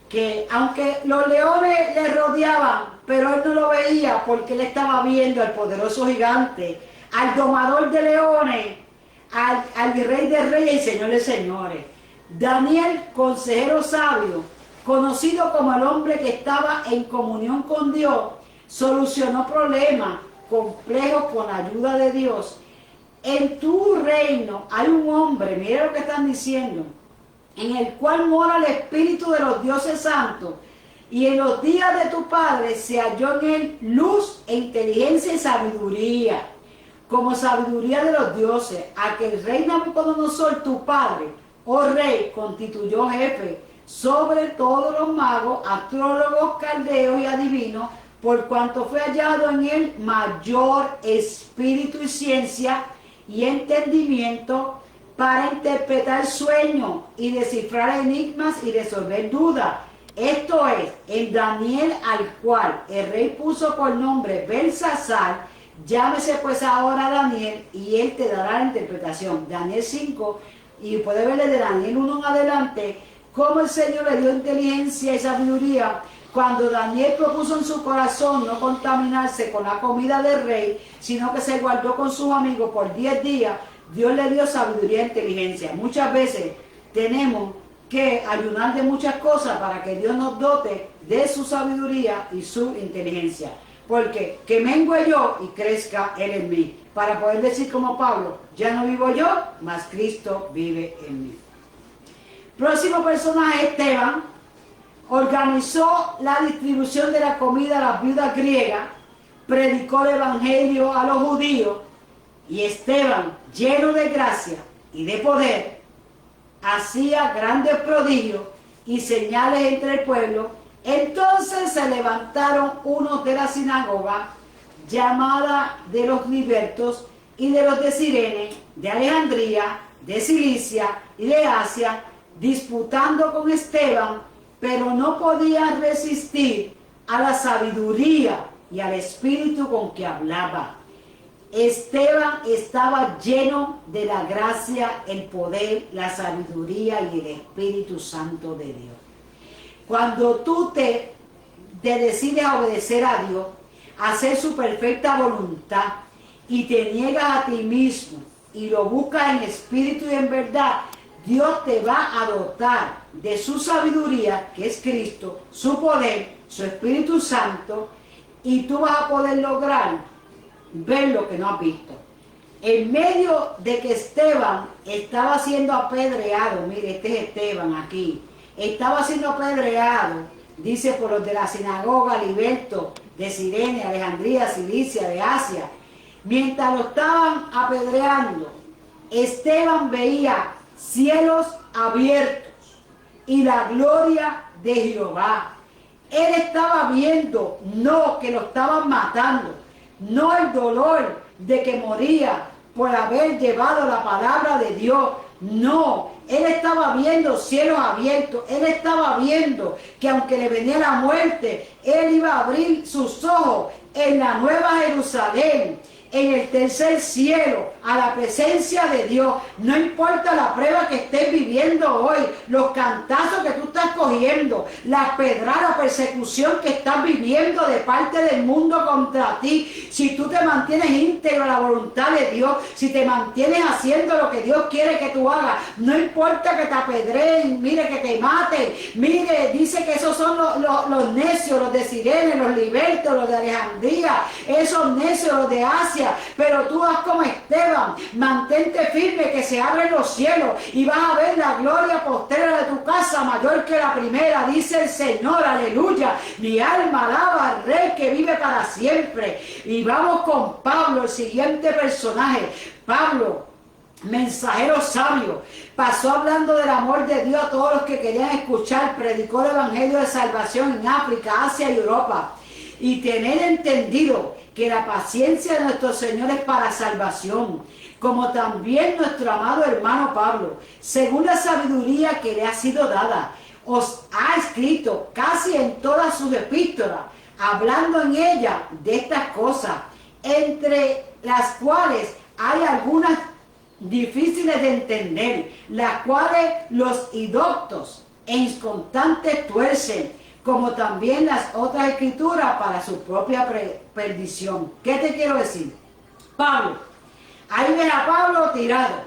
que aunque los leones le rodeaban, pero él no lo veía porque él estaba viendo al poderoso gigante, al domador de leones, al rey de reyes y señor de señores. Daniel, consejero sabio, conocido como el hombre que estaba en comunión con Dios, solucionó problemas complejos con la ayuda de Dios. En tu reino hay un hombre, mire lo que están diciendo, en el cual mora el Espíritu de los dioses santos, y en los días de tu padre se halló en él luz e inteligencia y sabiduría, como sabiduría de los dioses, a que el rey Nabucodonosor, tu padre, oh rey, constituyó jefe sobre todos los magos, astrólogos, caldeos y adivinos, por cuanto fue hallado en él mayor espíritu y ciencia y entendimiento para interpretar sueños y descifrar enigmas y resolver dudas. Esto es, en Daniel, al cual el rey puso por nombre Belsasar, llámese pues ahora Daniel y él te dará la interpretación. Daniel 5, y puede verle de Daniel 1 en adelante, cómo el Señor le dio inteligencia y sabiduría cuando Daniel propuso en su corazón no contaminarse con la comida del rey, sino que se guardó con sus amigos por 10 días. Dios le dio sabiduría e inteligencia. Muchas veces tenemos que ayunar de muchas cosas para que Dios nos dote de su sabiduría y su inteligencia. Porque que mengue yo y crezca Él en mí. Para poder decir como Pablo, ya no vivo yo, mas Cristo vive en mí. Próximo personaje, Esteban, organizó la distribución de la comida a las viudas griegas, predicó el evangelio a los judíos Y Esteban, lleno de gracia y de poder, hacía grandes prodigios y señales entre el pueblo. Entonces se levantaron unos de la sinagoga, llamada de los libertos, y de los de Cirene, de Alejandría, de Cilicia y de Asia, disputando con Esteban, pero no podían resistir a la sabiduría y al espíritu con que hablaba. Esteban estaba lleno de la gracia, el poder, la sabiduría y el Espíritu Santo de Dios. Cuando tú te decides a obedecer a Dios, a hacer su perfecta voluntad, y te niegas a ti mismo y lo buscas en espíritu y en verdad, Dios te va a dotar de su sabiduría, que es Cristo, su poder, su Espíritu Santo, y tú vas a poder lograr ver lo que no has visto. En medio de que Esteban estaba siendo apedreado, mire, este es Esteban aquí, estaba siendo apedreado, dice, por los de la sinagoga, libertos, de Cirene, Alejandría, Cilicia, de Asia. Mientras lo estaban apedreando, Esteban veía cielos abiertos y la gloria de Jehová. Él estaba viendo, no que lo estaban matando, no el dolor de que moría por haber llevado la palabra de Dios, no. Él estaba viendo cielos abiertos, él estaba viendo que aunque le venía la muerte, él iba a abrir sus ojos en la nueva Jerusalén, en el tercer cielo, a la presencia de Dios. No importa la prueba que estés viviendo hoy, los cantazos que tú estás cogiendo, la pedrada, la persecución que estás viviendo de parte del mundo contra ti, si tú te mantienes íntegro a la voluntad de Dios, si te mantienes haciendo lo que Dios quiere que tú hagas, no importa que te apedreen, mire, que te maten, mire, dice que esos son los necios, los de Cirene, los libertos, los de Alejandría, esos necios, los de Asia. Pero tú haz como Esteban, mantente firme, que se abren los cielos y vas a ver la gloria postrera de tu casa mayor que la primera, dice el Señor, aleluya. Mi alma alaba al Rey que vive para siempre. Y vamos con Pablo, el siguiente personaje. Pablo, mensajero sabio, pasó hablando del amor de Dios a todos los que querían escuchar, predicó el evangelio de salvación en África, Asia y Europa. Y tener entendido que la paciencia de nuestro Señor es para salvación, como también nuestro amado hermano Pablo, según la sabiduría que le ha sido dada, os ha escrito casi en todas sus epístolas, hablando en ella de estas cosas, entre las cuales hay algunas difíciles de entender, las cuales los indoctos e inconstantes tuercen, como también las otras escrituras para su propia perdición. ¿Qué te quiero decir? Pablo, ahí ves a Pablo tirado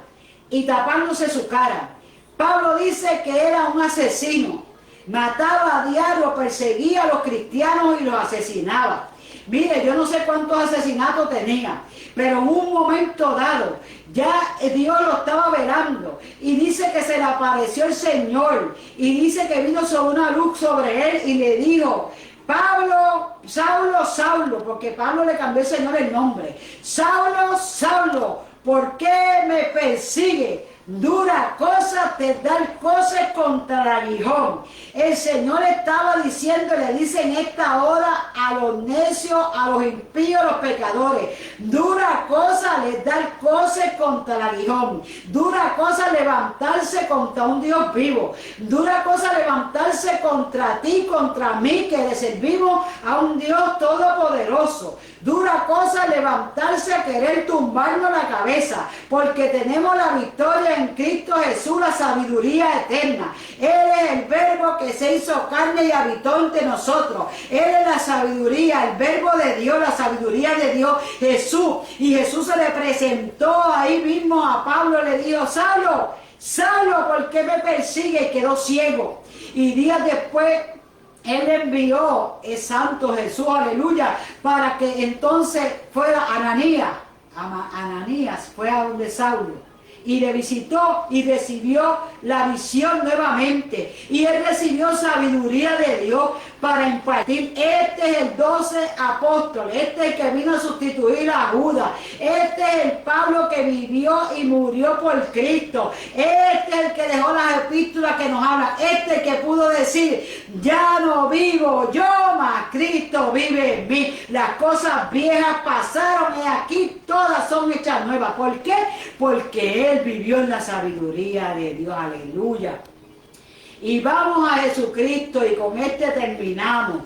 y tapándose su cara. Pablo dice que era un asesino, mataba a diario, perseguía a los cristianos y los asesinaba. Mire, yo no sé cuántos asesinatos tenía, pero en un momento dado, ya Dios lo estaba velando, y dice que se le apareció el Señor, y dice que vino sobre una luz sobre él, y le dijo, Pablo, Saulo, Saulo, porque Pablo le cambió el Señor el nombre, Saulo, Saulo, ¿por qué me persigue? Dura cosa te dar cosas contra el aguijón. El Señor estaba diciendo, le dice en esta hora a los necios, a los impíos, a los pecadores, dura cosa les dar cosas contra el aguijón. Dura cosa levantarse contra un Dios vivo. Dura cosa levantarse contra ti, contra mí, que le servimos a un Dios todopoderoso. Dura cosa levantarse a querer tumbarnos la cabeza, porque tenemos la victoria en Cristo Jesús, la sabiduría eterna. Él es el verbo que se hizo carne y habitó entre nosotros. Él es la sabiduría, el verbo de Dios, la sabiduría de Dios, Jesús. Y Jesús se le presentó ahí mismo a Pablo, le dijo, Saulo, Saulo, ¿por qué me persigue? Y quedó ciego. Y días después, Él envió el Santo Jesús, aleluya, para que entonces fuera Ananías fue a donde Saulo y le visitó y recibió la visión nuevamente. Y él recibió sabiduría de Dios para impartir. Este es el 12 apóstol, este es el que vino a sustituir a Judas, este es el Pablo que vivió y murió por Cristo, este es el que dejó las epístolas que nos hablan, este es el que pudo decir, ya no vivo yo, mas Cristo vive en mí. Las cosas viejas pasaron y aquí todas son hechas nuevas. ¿Por qué? Porque él vivió en la sabiduría de Dios. Aleluya. Y vamos a Jesucristo y con este terminamos.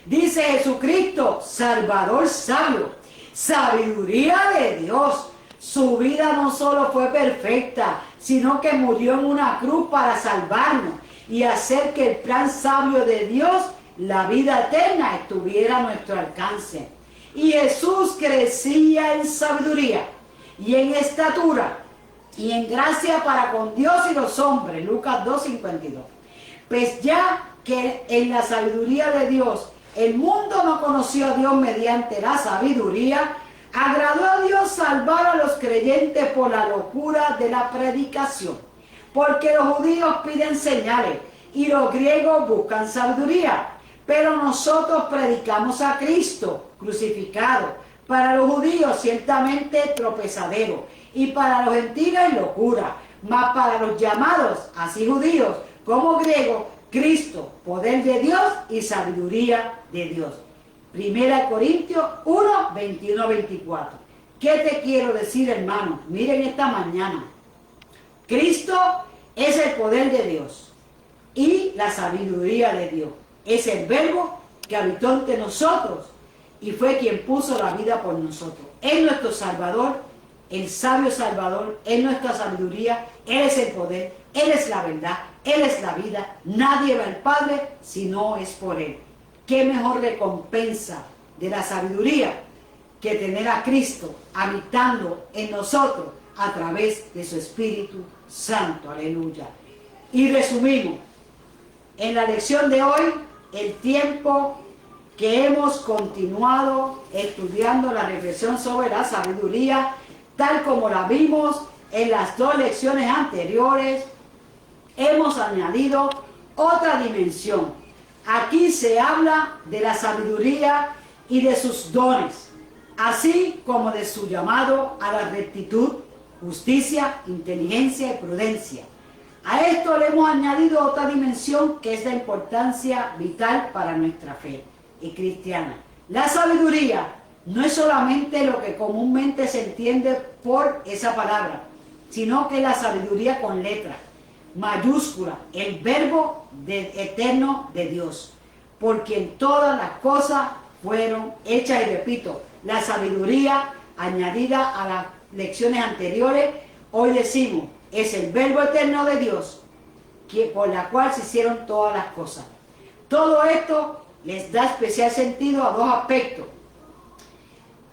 Dice Jesucristo, Salvador sabio, sabiduría de Dios. Su vida no solo fue perfecta, sino que murió en una cruz para salvarnos y hacer que el plan sabio de Dios, la vida eterna, estuviera a nuestro alcance. Y Jesús crecía en sabiduría y en estatura y en gracia para con Dios y los hombres. Lucas 2:52. Pues ya que en la sabiduría de Dios el mundo no conoció a Dios mediante la sabiduría, agradó a Dios salvar a los creyentes por la locura de la predicación. Porque los judíos piden señales y los griegos buscan sabiduría. Pero nosotros predicamos a Cristo crucificado, para los judíos ciertamente tropezadero, y para los gentiles locura, mas para los llamados, así judíos como griegos, Cristo, poder de Dios y sabiduría de Dios. 1 Corintios 1, 21, 24. ¿Qué te quiero decir, hermano? Miren esta mañana. Cristo es el poder de Dios y la sabiduría de Dios. Es el verbo que habitó entre nosotros y fue quien puso la vida por nosotros. Es nuestro Salvador, el sabio Salvador, es nuestra sabiduría, Él es el poder, Él es la verdad, Él es la vida. Nadie va al Padre si no es por Él. ¿Qué mejor recompensa de la sabiduría que tener a Cristo habitando en nosotros a través de su Espíritu Santo? Aleluya. Y resumimos en la lección de hoy el tiempo que hemos continuado estudiando la reflexión sobre la sabiduría, tal como la vimos en las dos lecciones anteriores. Hemos añadido otra dimensión. Aquí se habla de la sabiduría y de sus dones, así como de su llamado a la rectitud, justicia, inteligencia y prudencia. A esto le hemos añadido otra dimensión que es la importancia vital para nuestra fe cristiana. La sabiduría no es solamente lo que comúnmente se entiende por esa palabra, sino que la sabiduría con letra mayúscula, el verbo eterno de Dios, por quien todas las cosas fueron hechas. Y repito, la sabiduría añadida a las lecciones anteriores, hoy decimos, es el verbo eterno de Dios, por la cual se hicieron todas las cosas. Todo esto les da especial sentido a dos aspectos.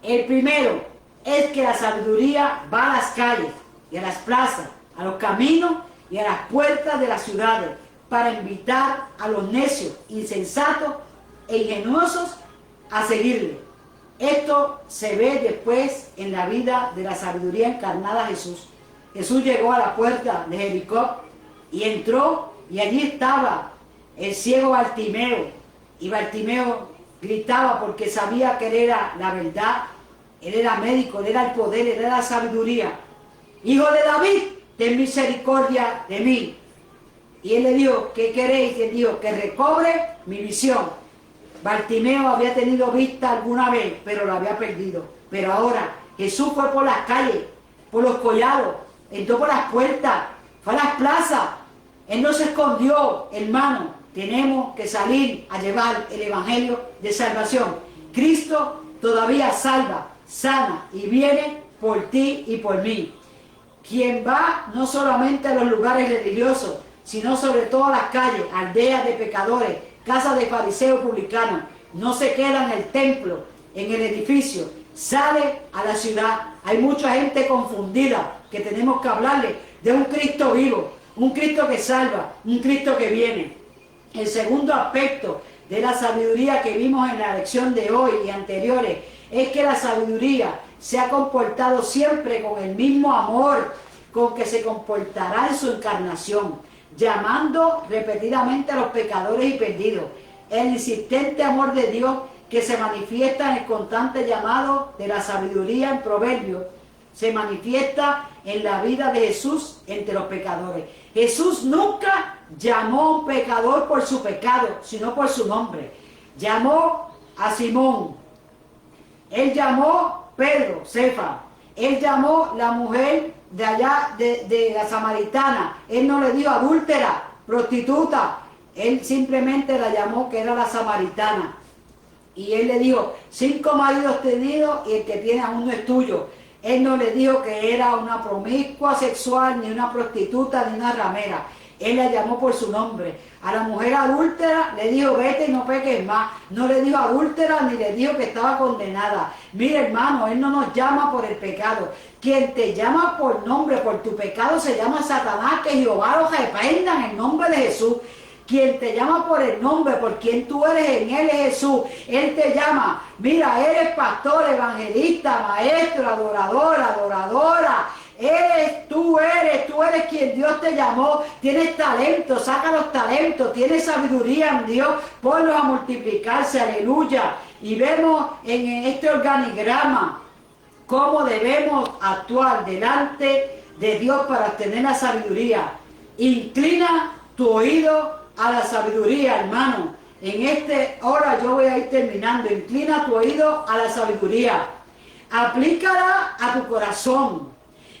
El primero es que la sabiduría va a las calles y a las plazas, a los caminos y a las puertas de las ciudades, para invitar a los necios, insensatos e ingenuosos a seguirle. Esto se ve después en la vida de la sabiduría encarnada Jesús. Jesús llegó a la puerta de Jericó y entró, y allí estaba el ciego Bartimeo, y Bartimeo gritaba porque sabía que él era la verdad, él era médico, él era el poder, él era la sabiduría. Hijo de David, ten misericordia de mí. Y él le dijo, ¿qué queréis? Y él dijo, que recobre mi visión. Bartimeo había tenido vista alguna vez, pero la había perdido. Pero ahora Jesús fue por las calles, por los collados, entró por las puertas, fue a las plazas. Él no se escondió, hermano. Tenemos que salir a llevar el evangelio de salvación. Cristo todavía salva, sana y viene por ti y por mí. Quien va no solamente a los lugares religiosos, sino sobre todo a las calles, aldeas de pecadores, casas de fariseos publicanos, no se queda en el templo, en el edificio, sale a la ciudad. Hay mucha gente confundida que tenemos que hablarle de un Cristo vivo, un Cristo que salva, un Cristo que viene. El segundo aspecto de la sabiduría que vimos en la lección de hoy y anteriores es que la sabiduría se ha comportado siempre con el mismo amor, con que se comportará en su encarnación, llamando repetidamente a los pecadores y perdidos. El insistente amor de Dios que se manifiesta en el constante llamado de la sabiduría en Proverbios, se manifiesta en la vida de Jesús entre los pecadores. Jesús nunca llamó a un pecador por su pecado, sino por su nombre. Llamó a Simón, él llamó Pedro, Cefa, él llamó la mujer de allá, de la samaritana, él no le dijo adúltera, prostituta, él simplemente la llamó que era la samaritana. Y él le dijo, 5 maridos tenidos y el que tiene aún no es tuyo. Él no le dijo que era una promiscua sexual, ni una prostituta, ni una ramera. Él la llamó por su nombre. A la mujer adúltera le dijo, vete y no peques más. No le dijo adúltera ni le dijo que estaba condenada. Mira, hermano, Él no nos llama por el pecado. Quien te llama por nombre, por tu pecado, se llama Satanás, que Jehová los reprenda en el nombre de Jesús. Quien te llama por el nombre, por quien tú eres en Él es Jesús. Él te llama, mira, eres pastor, evangelista, maestro, adoradora. Tú eres quien Dios te llamó. Tienes talento, saca los talentos, tienes sabiduría en Dios, ponlos a multiplicarse, aleluya. Y vemos en este organigrama cómo debemos actuar delante de Dios para obtener la sabiduría. Inclina tu oído a la sabiduría, hermano. En esta hora yo voy a ir terminando. Inclina tu oído a la sabiduría. Aplícala a tu corazón.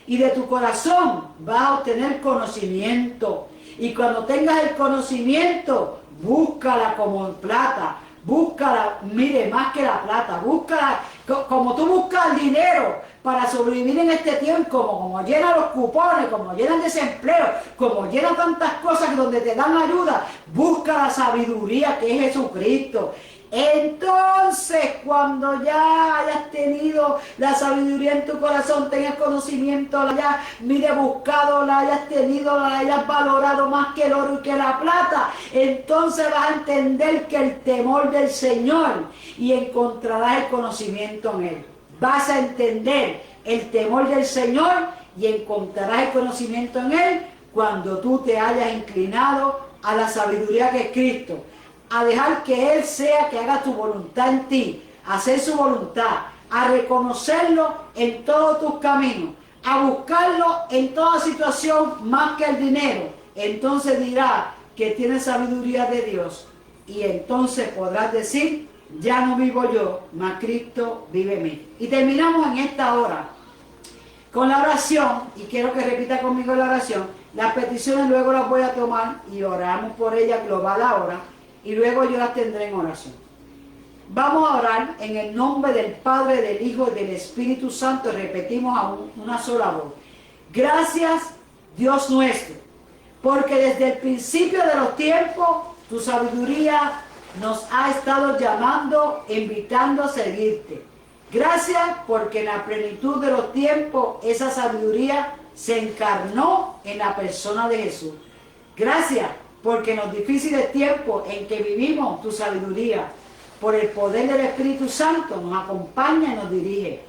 Y de tu corazón vas a obtener conocimiento. Y cuando tengas el conocimiento, búscala como en plata. Búscala, mire, más que la plata. Búscala como tú buscas el dinero para sobrevivir en este tiempo, como llenan los cupones, como llenan desempleo, como llenan tantas cosas donde te dan ayuda. Busca la sabiduría que es Jesucristo. Entonces, cuando ya hayas tenido la sabiduría en tu corazón, tengas conocimiento, la hayas, mire, buscado, la hayas tenido, la hayas valorado más que el oro y que la plata, entonces vas a entender que el temor del Señor y encontrarás el conocimiento en Él. Vas a entender el temor del Señor y encontrarás el conocimiento en Él cuando tú te hayas inclinado a la sabiduría que es Cristo. A dejar que Él sea que haga tu voluntad en ti, a hacer su voluntad, a reconocerlo en todos tus caminos, a buscarlo en toda situación más que el dinero. Entonces dirás que tienes sabiduría de Dios y entonces podrás decir, ya no vivo yo, mas Cristo vive en mí. Y terminamos en esta hora con la oración, y quiero que repita conmigo la oración. Las peticiones luego las voy a tomar y oramos por ellas global ahora. Y luego yo las tendré en oración. Vamos a orar en el nombre del Padre, del Hijo y del Espíritu Santo. Repetimos a una sola voz. Gracias, Dios nuestro, porque desde el principio de los tiempos tu sabiduría nos ha estado llamando e invitando a seguirte. Gracias porque en la plenitud de los tiempos esa sabiduría se encarnó en la persona de Jesús. Gracias porque en los difíciles tiempos en que vivimos, tu sabiduría, por el poder del Espíritu Santo, nos acompaña y nos dirige.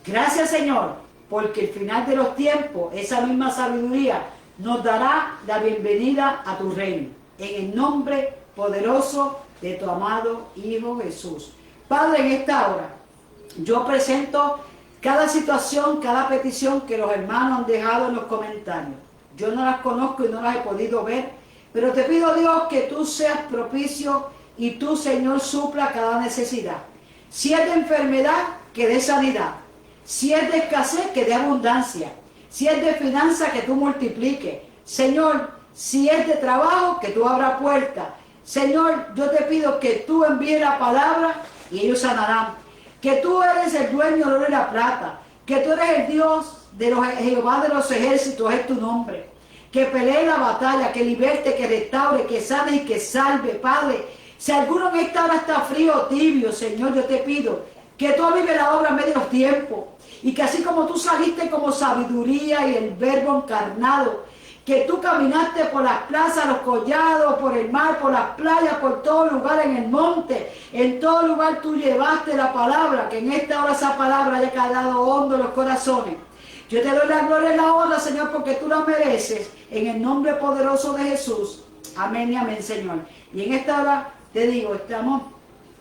Gracias, Señor, porque el final de los tiempos, esa misma sabiduría, nos dará la bienvenida a tu reino. En el nombre poderoso de tu amado Hijo Jesús. Padre, en esta hora, yo presento cada situación, cada petición que los hermanos han dejado en los comentarios. Yo no las conozco y no las he podido ver, pero te pido, Dios, que tú seas propicio y tú, Señor, supla cada necesidad. Si es de enfermedad, que dé sanidad. Si es de escasez, que dé abundancia. Si es de finanzas, que tú multipliques. Señor, si es de trabajo, que tú abras puertas. Señor, yo te pido que tú envíes la palabra y ellos sanarán. Que tú eres el dueño de oro y la plata. Que tú eres el Dios de los Jehová de los ejércitos, es tu nombre. Que pelee la batalla, que liberte, que restaure, que sane y que salve, Padre. Si alguno en esta hora está frío o tibio, Señor, yo te pido que tú avives la obra en medio de los tiempos. Y que así como tú saliste como sabiduría y el verbo encarnado, que tú caminaste por las plazas, los collados, por el mar, por las playas, por todo lugar, en el monte, en todo lugar tú llevaste la palabra, que en esta hora esa palabra haya calado hondo en los corazones. Yo te doy la gloria y la honra, Señor, porque tú la mereces. En el nombre poderoso de Jesús. Amén y amén, Señor. Y en esta hora te digo, estamos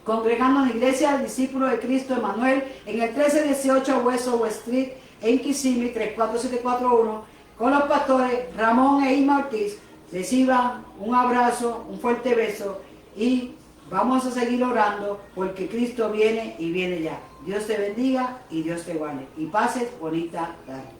congregando en la iglesia del discípulo de Cristo Emanuel en el 1318 West Street en Kissimmee 34741 con los pastores Ramón e Irma Ortiz. Reciban un abrazo, un fuerte beso y vamos a seguir orando porque Cristo viene y viene ya. Dios te bendiga y Dios te guarde. Y pases bonita tarde.